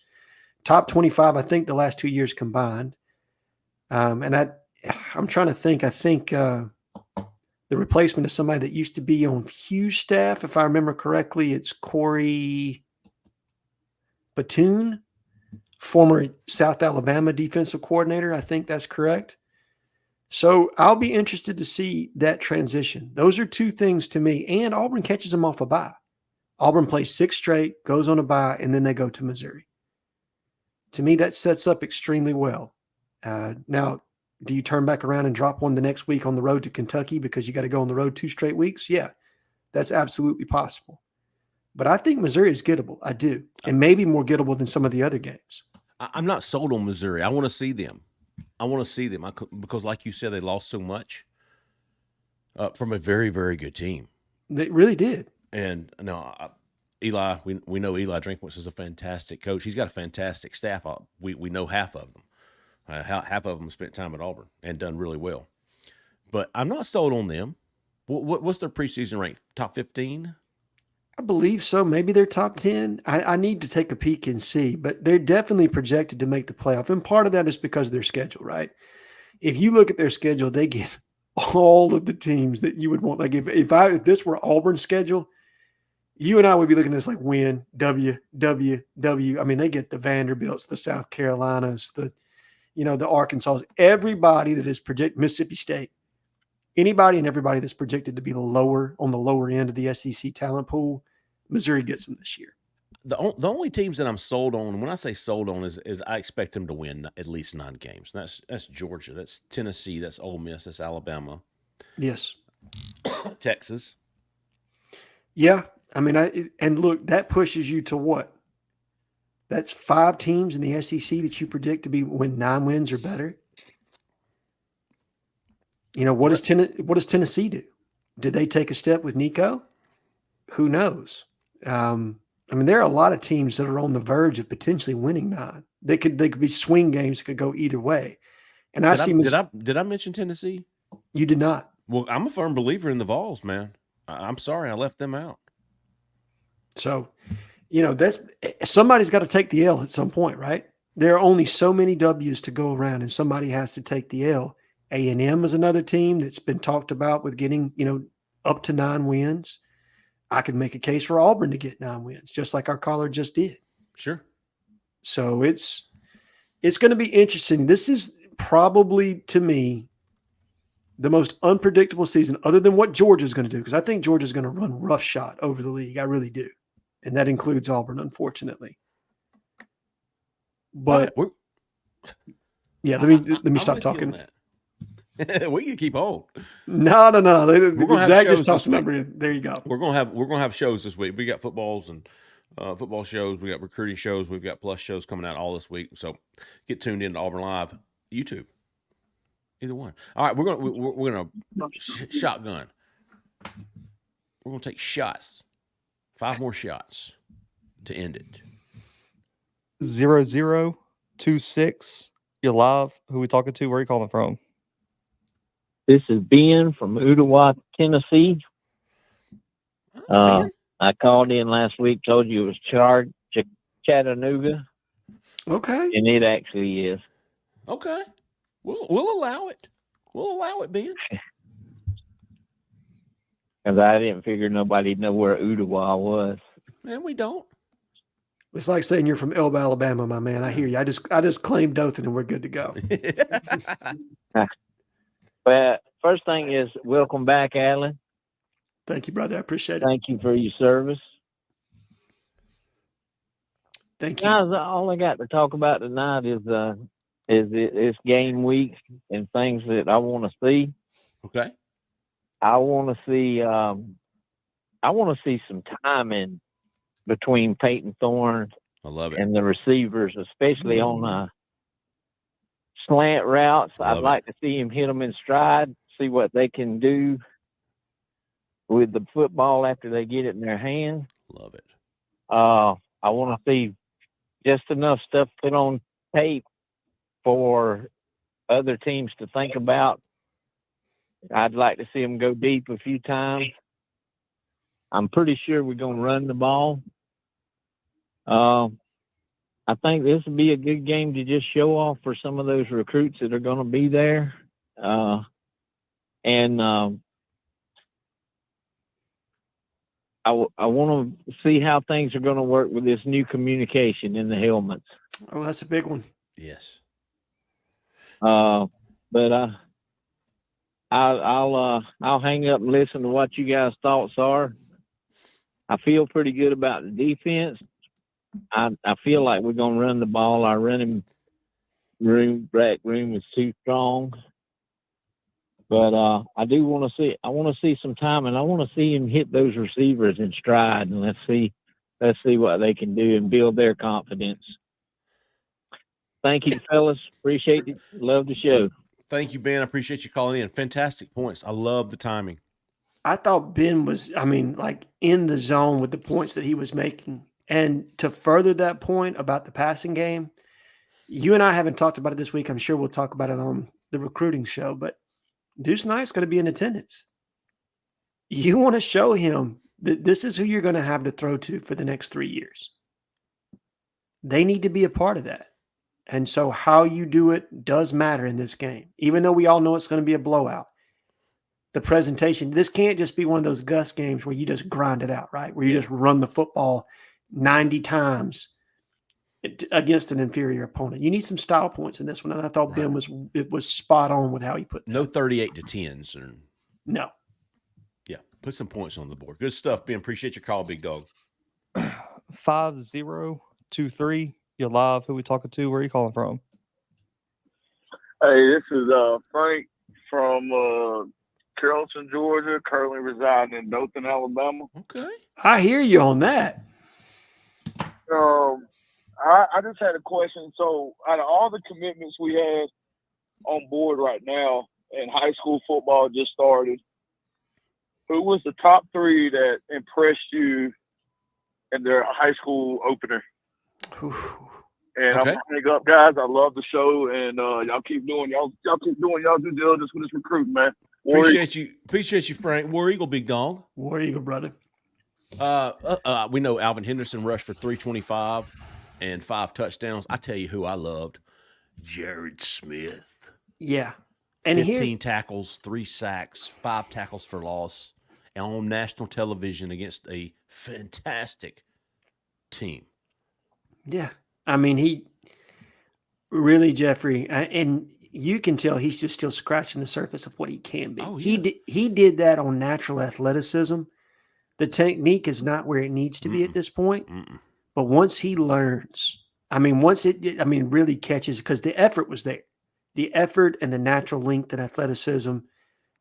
Top 25, I think, the last 2 years combined. And I'm trying to think. I think the replacement is somebody that used to be on Hugh's staff, if I remember correctly. It's Corey Batoon, former South Alabama defensive coordinator. I think that's correct. So I'll be interested to see that transition. Those are two things to me. And Auburn catches them off a bye. Auburn plays 6 straight, goes on a bye, and then they go to Missouri. To me, that sets up extremely well. Now, do you turn back around and drop one the next week on the road to Kentucky because you got to go on the road 2 straight weeks? Yeah, that's absolutely possible. But I think Missouri is gettable. I do. And maybe more gettable than some of the other games. I'm not sold on Missouri. I want to see them. Because, like you said, they lost so much from a very, very good team. They really did. And no, Eli, we know Eli Drinkwitz is a fantastic coach. He's got a fantastic staff. We know half of them. Half of them spent time at Auburn and done really well. But I'm not sold on them. What's their preseason rank? Top 15? I believe so. Maybe they're top 10. I need to take a peek and see, but they're definitely projected to make the playoff. And part of that is because of their schedule, right? If you look at their schedule, they get all of the teams that you would want. Like if this were Auburn's schedule, you and I would be looking at this like win, W. I mean, they get the Vanderbilts, the South Carolinas, the Arkansas, everybody that is projected, Mississippi State, anybody and everybody that's projected to be on the lower end of the SEC talent pool, Missouri gets them this year. The only teams that I'm sold on, when I say sold on, is I expect them to win at least 9 games. That's Georgia, that's Tennessee, that's Ole Miss, that's Alabama. Yes. Texas. Yeah. I mean, and look, that pushes you to what? That's 5 teams in the SEC that you predict to win 9 wins or better. What does Tennessee do? Did they take a step with Nico? Who knows? I mean, there are a lot of teams that are on the verge of potentially winning 9. They could be swing games that could go either way. And did I mention Tennessee? You did not. Well, I'm a firm believer in the Vols, man. I'm sorry I left them out. So, that's somebody's got to take the L at some point, right? There are only so many W's to go around, and somebody has to take the L. A&M is another team that's been talked about with getting, up to 9 wins. I could make a case for Auburn to get 9 wins, just like our caller just did. Sure. So it's going to be interesting. This is probably, to me, the most unpredictable season other than what Georgia's going to do, because I think Georgia's going to run roughshod over the league. I really do. And that includes Auburn, unfortunately. But yeah, let me stop talking. We can keep on. No. Zach just tossed a number in. There you go. We're gonna have shows this week. We got footballs and football shows. We got recruiting shows. We've got plus shows coming out all this week. So get tuned in to Auburn Live YouTube. Either one. All right, we're gonna shotgun. We're gonna take shots. 5 more shots to end it. 0026. You're live. Who we talking to? Where are you calling from? This is Ben from Ottawa, Tennessee. I called in last week, told you it was Chattanooga. Okay. And it actually is. Okay. We'll allow it. We'll allow it, Ben. Because I didn't figure nobody'd know where Ottawa was. Man, we don't. It's like saying you're from Elba, Alabama, my man. I hear you. I just claimed Dothan and we're good to go. But first thing is, welcome back, Alan. Thank you, brother. I appreciate it. Thank you for your service. Thank you. Guys, all I got to talk about tonight is game week and things that I want to see. Okay. I want to see some timing between Peyton Thorne I love it. and the receivers, especially on slant routes. I'd like to see him hit them in stride, see what they can do with the football after they get it in their hand. Love it. I want to see just enough stuff put on tape for other teams to think about. I'd like to see them go deep a few times. I'm pretty sure we're going to run the ball. I think this would be a good game to just show off for some of those recruits that are going to be there. And I want to see how things are going to work with this new communication in the helmets. Oh, that's a big one. Yes. But I'll hang up and listen to what you guys' thoughts are. I feel pretty good about the defense. I feel like we're gonna run the ball. Our running back room is too strong. But I want to see some time, and I want to see him hit those receivers in stride, and let's see what they can do and build their confidence. Thank you, fellas. Appreciate it. Love the show. Thank you, Ben. I appreciate you calling in. Fantastic points. I love the timing. I thought Ben was, like in the zone with the points that he was making. And to further that point about the passing game, you and I haven't talked about it this week. I'm sure we'll talk about it on the recruiting show, but Deuce Knight's going to be in attendance. You want to show him that this is who you're going to have to throw to for the next 3 years. They need to be a part of that. And so how you do it does matter in this game. Even though we all know it's going to be a blowout, the presentation, this can't just be one of those Gus games where you just grind it out, right? Where you just run the football 90 times against an inferior opponent. You need some style points in this one. And I thought Ben was spot on with how he put that. No 38 to 10s. Or, no. Yeah, put some points on the board. Good stuff, Ben. Appreciate your call, big dog. 5023. You're live. Who we talking to? Where are you calling from? Hey, this is Frank from Carrollton, Georgia, currently residing in Dothan, Alabama. Okay. I hear you on that. I just had a question. So, out of all the commitments we had on board right now, and high school football just started, who was the top 3 that impressed you in their high school opener? And Okay. I'm hang up, guys. I love the show, and y'all keep doing y'all due diligence with this recruit, man. Appreciate you, Frank. War Eagle, big dog. War Eagle, brother. We know Alvin Henderson rushed for 325 and 5 touchdowns. I tell you who I loved, Jared Smith. Yeah. And 15 tackles, 3 sacks, 5 tackles for loss, and on national television against a fantastic team. Yeah. He really, Jeffrey, and you can tell he's just still scratching the surface of what he can be. Oh, yeah. He did that on natural athleticism. The technique is not where it needs to be at this point. But once he learns, once it really catches, because the effort was there. The effort and the natural length and athleticism,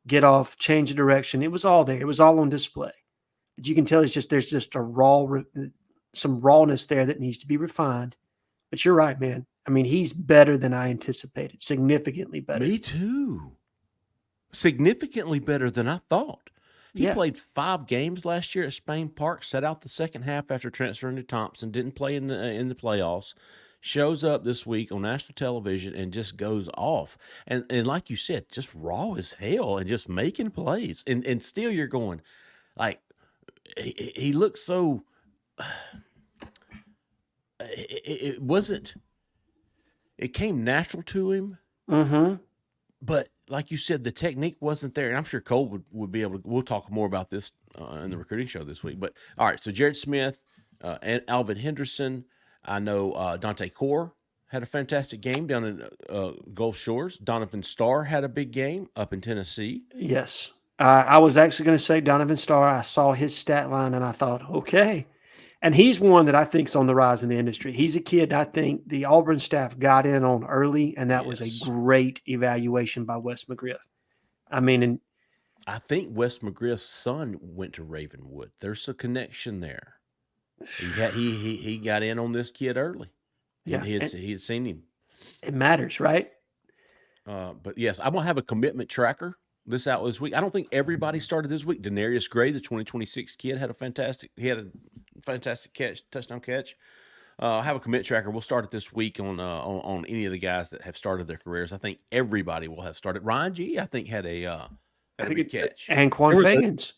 get off, change the direction, it was all there. It was all on display. But you can tell there's just some rawness there that needs to be refined. But you're right, man. He's better than I anticipated. Significantly better. Me too. Significantly better than I thought. He played 5 games last year at Spain Park, set out the second half after transferring to Thompson, didn't play in the playoffs, shows up this week on national television and just goes off. And like you said, just raw as hell and just making plays. And still you're going, like, he looks so it came natural to him. Mm-hmm. But like you said, the technique wasn't there. And I'm sure Cole would be able to, we'll talk more about this in the recruiting show this week. But all right, so Jared Smith and Alvin Henderson. I know Dante Core had a fantastic game down in Gulf Shores. Donovan Starr had a big game up in Tennessee. Yes. I was actually going to say Donovan Starr. I saw his stat line and I thought, okay. And he's one that I think is on the rise in the industry. He's a kid I think the Auburn staff got in on early, and that was a great evaluation by Wes McGriff. And I think Wes McGriff's son went to Ravenwood. There's a connection there. He got in on this kid early. Yeah, he had seen him. It matters, right? But yes, I'm gonna have a commitment tracker this week. I don't think everybody started this week. Denarius Gray, the 2026 kid, had a fantastic catch, touchdown catch. have a commit tracker. We'll start it this week on any of the guys that have started their careers. I think everybody will have started. Ryan G, I think had a big catch. And Quan Fagans.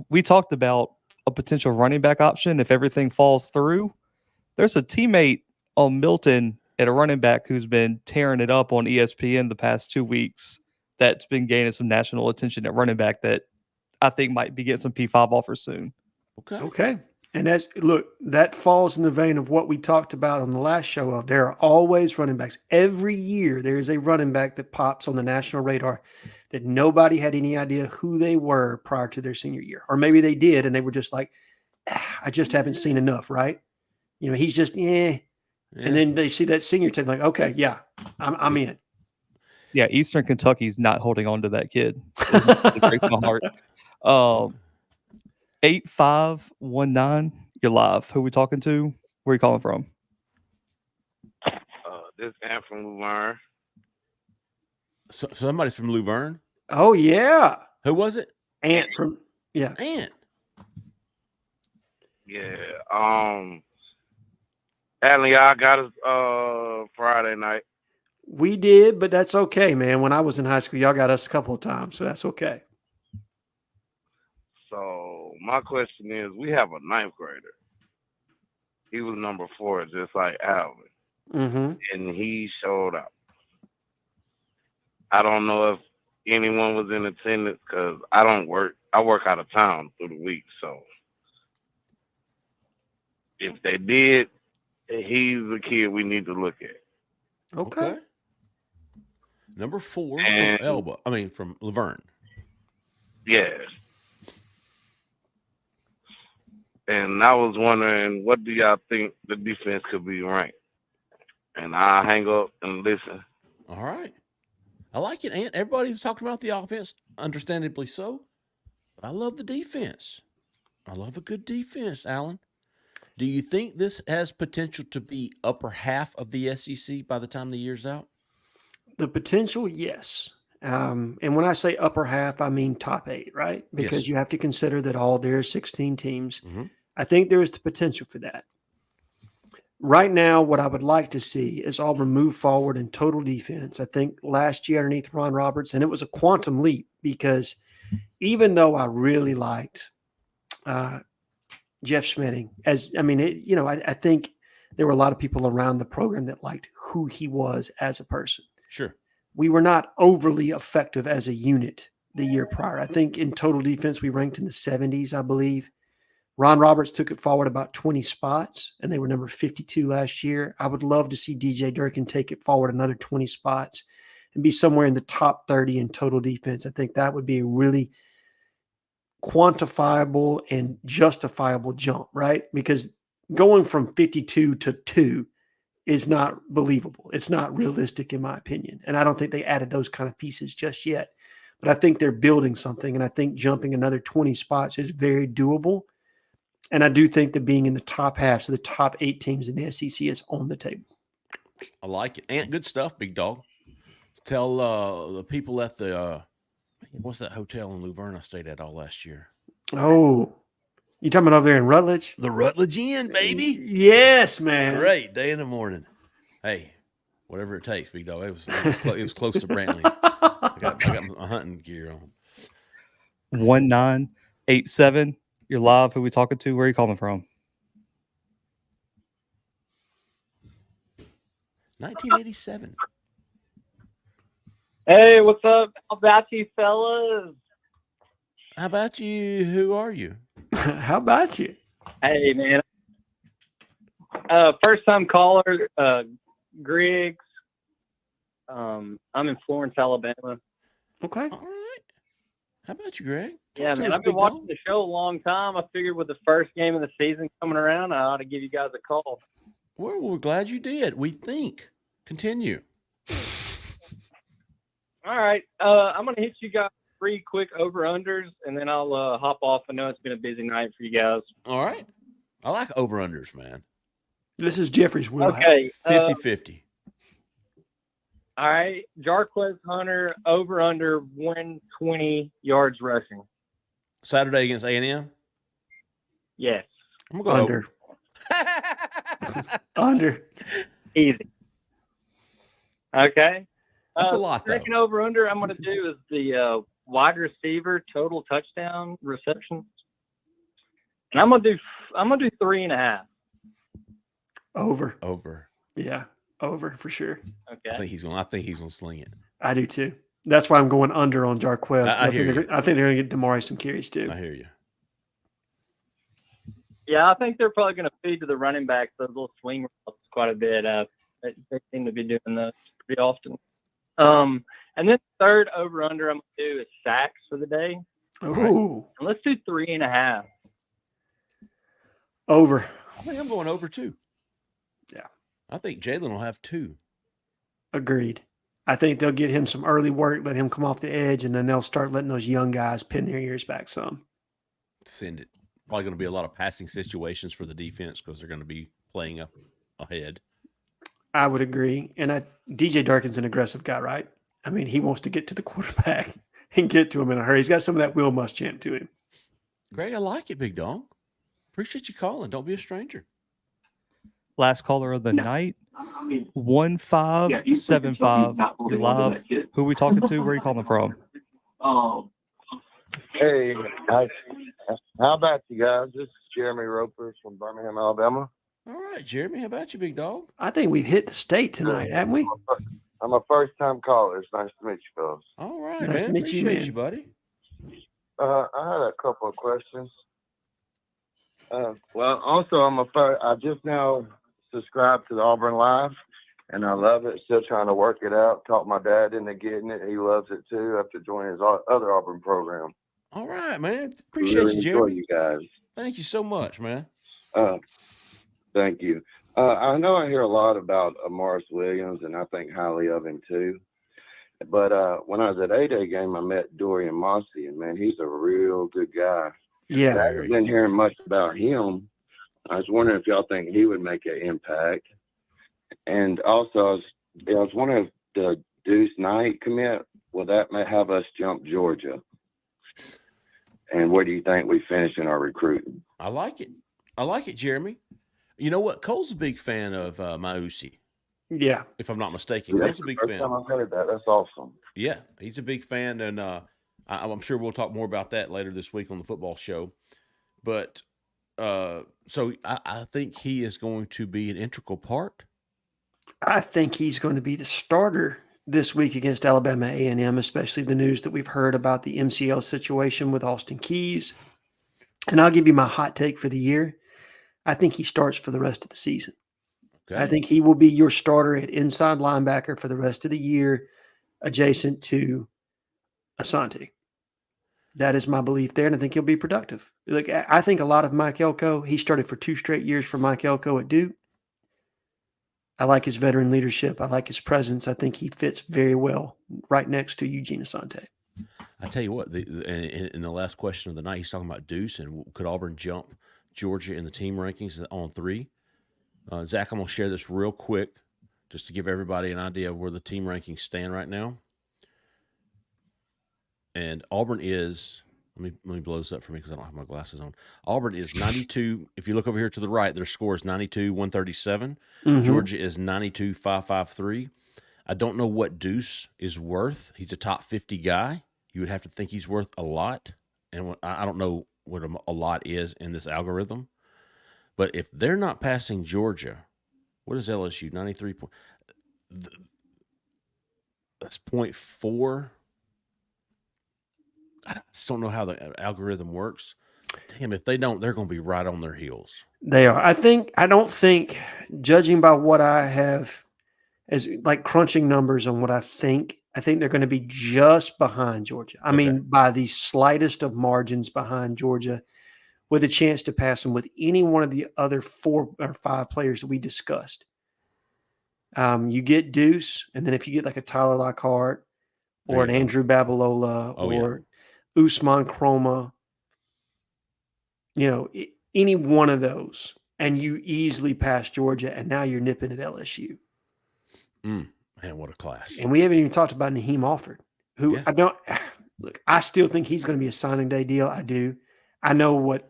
We talked about a potential running back option if everything falls through. There's a teammate on Milton at a running back who's been tearing it up on ESPN the past 2 weeks that's been gaining some national attention at running back that I think might be getting some P5 offers soon. Okay. And that falls in the vein of what we talked about on the last show of there are always running backs. Every year there is a running back that pops on the national radar that nobody had any idea who they were prior to their senior year. Or maybe they did and they were just like, I just haven't seen enough, right? He's just, yeah. And then they see that senior tape like, okay, yeah, I'm in. Yeah, Eastern Kentucky's not holding on to that kid. It breaks my heart. 8519, you're live. Who are we talking to? Where are you calling from? This Ant from Luverne. So, somebody's from Luverne? Oh, yeah. Who was it? Ant from, yeah. Ant. Yeah. Alan, y'all got us Friday night. We did, but that's okay, man. When I was in high school, y'all got us a couple of times, so that's okay. So my question is, we have a 9th grader. He was number 4, just like Alvin. Mm-hmm. And he showed up. I don't know if anyone was in attendance because I don't work. I work out of town through the week. So if they did, he's a kid we need to look at. Okay. Number 4 And- from Laverne. Yes. And I was wondering, what do y'all think the defense could be ranked? And I'll hang up and listen. All right. I like it, Ant. Everybody's talking about the offense, understandably so. But I love the defense. I love a good defense, Alan. Do you think this has potential to be upper half of the SEC by the time the year's out? The potential, yes. And when I say upper half, I mean top 8, right? Because Yes. you have to consider that all there are 16 teams. Mhm. I think there is the potential for that. Right now, what I would like to see is Auburn move forward in total defense. I think last year underneath Ron Roberts, and it was a quantum leap because even though I really liked Jeff Schmedding, I think there were a lot of people around the program that liked who he was as a person. Sure. We were not overly effective as a unit the year prior. I think in total defense, we ranked in the 70s, I believe. Ron Roberts took it forward about 20 spots, and they were number 52 last year. I would love to see DJ Durkin take it forward another 20 spots and be somewhere in the top 30 in total defense. I think that would be a really quantifiable and justifiable jump, right? Because going from 52 to 2 is not believable. It's not realistic, in my opinion. And I don't think they added those kind of pieces just yet. But I think they're building something, and I think jumping another 20 spots is very doable. And I do think that being in the top half, so the top 8 teams in the SEC is on the table. I like it. Ant, good stuff, big dog. Tell the people at the what's that hotel in Luverne I stayed at all last year? Oh, you talking about over there in Rutledge? The Rutledge Inn, baby. Yes, man. Great day in the morning. Hey, whatever it takes, big dog. It was close to Brantley. I got my hunting gear on. 1987. You're live. Who we talking to? Where are you calling from? 1987. Hey, what's up? How about you, fellas? How about you? Who are you? How about you? Hey, man. First time caller, Griggs. I'm in Florence, Alabama. Okay. All right. How about you, Greg? Yeah, Talk to man. us, I've been big watching dog. the show a long time. I figured with the first game of the season coming around, I ought to give you guys a call. Well, we're glad you did. We think. Continue. All right. I'm going to hit you guys 3 quick over-unders, and then I'll hop off. I know it's been a busy night for you guys. All right. I like over-unders, man. This is Jeffrey's wheelhouse. Okay. 50-50. All right. Jarquez Hunter, over-under 120 yards rushing. Saturday against A&M? Yes. I'm going to go Under. over. Under. Easy. Okay. That's a lot, though. Second over under I'm going to do is the wide receiver total touchdown receptions, and I'm going to do 3.5. Over. Yeah, over for sure. Okay. I think he's gonna sling it. I do too. That's why I'm going under on Jarquez. I hear you. I think they're going to get Damari some carries too. I hear you. Yeah, I think they're probably going to feed to the running backs those little swing routes quite a bit. They seem to be doing those pretty often. And then third over under I'm going to do is sacks for the day. Ooh. And let's do 3.5. Over. I think I'm going over too. Yeah. I think Jalen will have 2. Agreed. I think they'll get him some early work, let him come off the edge, and then they'll start letting those young guys pin their ears back some. Send it. Probably going to be a lot of passing situations for the defense because they're going to be playing up ahead. I would agree. And DJ Durkin's an aggressive guy, right? I mean, he wants to get to the quarterback and get to him in a hurry. He's got some of that Will Muschamp to him. Greg, I like it, big dog. Appreciate you calling. Don't be a stranger. Last caller of the night, 1575. You're live. Who are we talking to? Where are you calling from? Hey, how about you guys? This is Jeremy Roper from Birmingham, Alabama. All right, Jeremy. How about you, big dog? I think we've hit the state tonight, haven't we? I'm a first-time caller. It's nice to meet you, fellas. All right, Nice man. to meet you, Appreciate man. you, buddy. I had a couple of questions. Well, also, I just now subscribed to the Auburn Live, and I love it. Still trying to work it out. Talked my dad into getting it. He loves it too after joining his other Auburn program. All right, man. Appreciate Really you, enjoy Jeremy. you guys. Thank you so much, man. Thank you. I know I hear a lot about Morris Williams, and I think highly of him too. But when I was at A-Day game, I met Dorian Mossy, and man, he's a real good guy. Yeah. I haven't been hearing much about him. I was wondering if y'all think he would make an impact. And also, I was wondering if the Deuce Knight commit, will that have us jump Georgia? And where do you think we finish in our recruiting? I like it. I like it, Jeremy. You know what? Cole's a big fan of Mausi, Yeah. if I'm not mistaken. That's Cole's a big the fan. first time I've heard that. That's awesome. Yeah, he's a big fan, and I'm sure we'll talk more about that later this week on the football show. But so I think he is going to be an integral part. I think he's going to be the starter this week against Alabama A&M, especially the news that we've heard about the MCL situation with Austin Keys. And I'll give you my hot take for the year. I think he starts for the rest of the season. Okay. I think he will be your starter at inside linebacker for the rest of the year, adjacent to Asante. That is my belief there, and I think he'll be productive. Look, I think a lot of Mike Elko, he started for 2 straight years for Mike Elko at Duke. I like his veteran leadership. I like his presence. I think he fits very well right next to Eugene Asante. I tell you what, in the last question of the night, he's talking about Deuce and could Auburn jump Georgia in the team rankings on 3. Zach, I'm going to share this real quick just to give everybody an idea of where the team rankings stand right now. And Auburn is, let me blow this up for me because I don't have my glasses on. Auburn is 92. If you look over here to the right, their score is 92-137. Mhm. Georgia is 92-553. I don't know what Deuce is worth. He's a top 50 guy. You would have to think he's worth a lot. And I don't know what a lot is in this algorithm. But if they're not passing Georgia, what is LSU? 93 point. That's 0.4. I just don't know how the algorithm works. Damn, if they don't, they're going to be right on their heels. They are. I don't think, judging by what I have as like crunching numbers on what I think they're going to be just behind Georgia. I mean, by the slightest of margins behind Georgia, with a chance to pass them with any one of the other 4 or 5 players that we discussed. You get Deuce, and then if you get like a Tyler Lockhart or an Andrew Babalola or Usman Chroma, any one of those, and you easily pass Georgia, and now you're nipping at LSU. Man, what a class. And we haven't even talked about Naheem Alford, who I still think he's going to be a signing day deal. I do. I know what,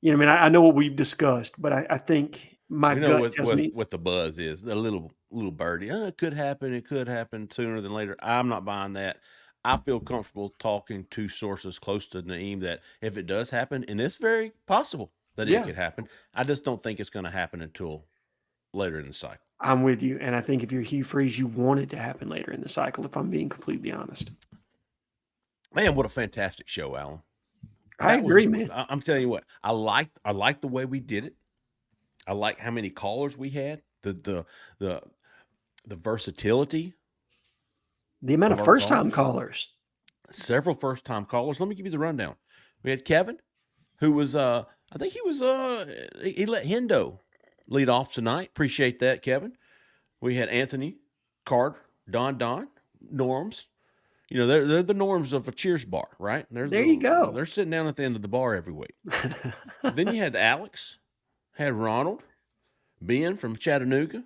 I know what we've discussed, but I think My We know gut tells me what the buzz is. The little birdie. It could happen. It could happen sooner than later. I'm not buying that. I feel comfortable talking to sources close to Naeem that if it does happen, and it's very possible that Yeah. it could happen, I just don't think it's going to happen until later in the cycle. I'm with you. And I think if you're Hugh Freeze, you want it to happen later in the cycle, if I'm being completely honest. Man, what a fantastic show, Alan. I That was- agree, man. I'm telling you what, I like the way we did it. I like how many callers we had. The versatility. The amount of of our first-time callers. Several first-time callers. Let me give you the rundown. We had Kevin, who was I think he was he let Hendo lead off tonight. Appreciate that, Kevin. We had Anthony, Carter, Don, Norms. You know, they're the norms of a Cheers bar, right? There you go. They're sitting down at the end of the bar every week. Then you had Alex, had Ronald, Ben from Chattanooga.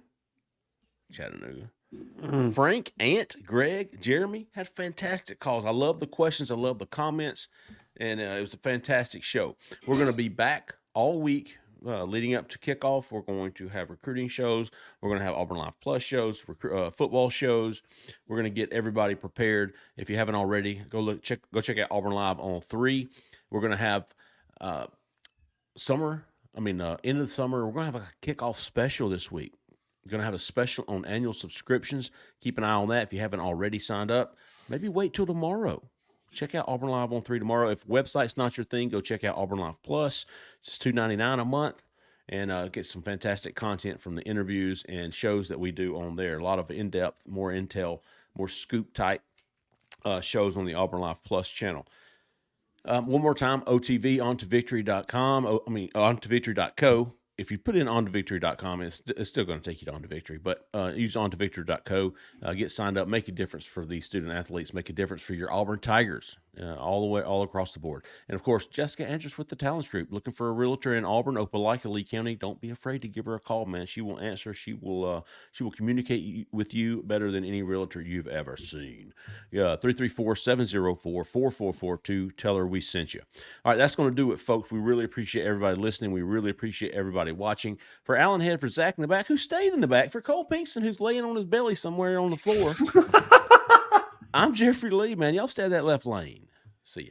Frank, Ant, Greg, Jeremy had fantastic calls. I love the questions. I love the comments. And it was a fantastic show. We're going to be back all week leading up to kickoff. We're going to have recruiting shows. We're going to have Auburn Live Plus shows, football shows. We're going to get everybody prepared. If you haven't already, go check out Auburn Live on 3. We're going to have end of the summer. We're going to have a kickoff special this week. We're going to have a special on annual subscriptions. Keep an eye on that if you haven't already signed up. Maybe wait till tomorrow. Check out Auburn Live on 3 tomorrow. If website's not your thing, go check out Auburn Live Plus. It's $2.99 a month, and get some fantastic content from the interviews and shows that we do on there. A lot of in-depth, more intel, more scoop-type shows on the Auburn Live Plus channel. One more time, OTV, ontovictory.com. ontovictory.co. If you put in ontovictory.com, it's still going to take you to OnToVictory, but use ontovictory.co. Get signed up, make a difference for the student athletes, make a difference for your Auburn Tigers all across the board. And, of course, Jessica Andrews with the Talents Group, looking for a realtor in Auburn, Opelika, Lee County. Don't be afraid to give her a call, man. She will answer. She will communicate with you better than any realtor you've ever seen. 334-704-4442. Tell her we sent you. All right, that's going to do it, folks. We really appreciate everybody listening. We really appreciate everybody watching. For Alan Head, for Zach in the back, who stayed in the back, for Cole Pinkston, who's laying on his belly somewhere on the floor. I'm Jeffrey Lee, man. Y'all stay in that left lane. See ya.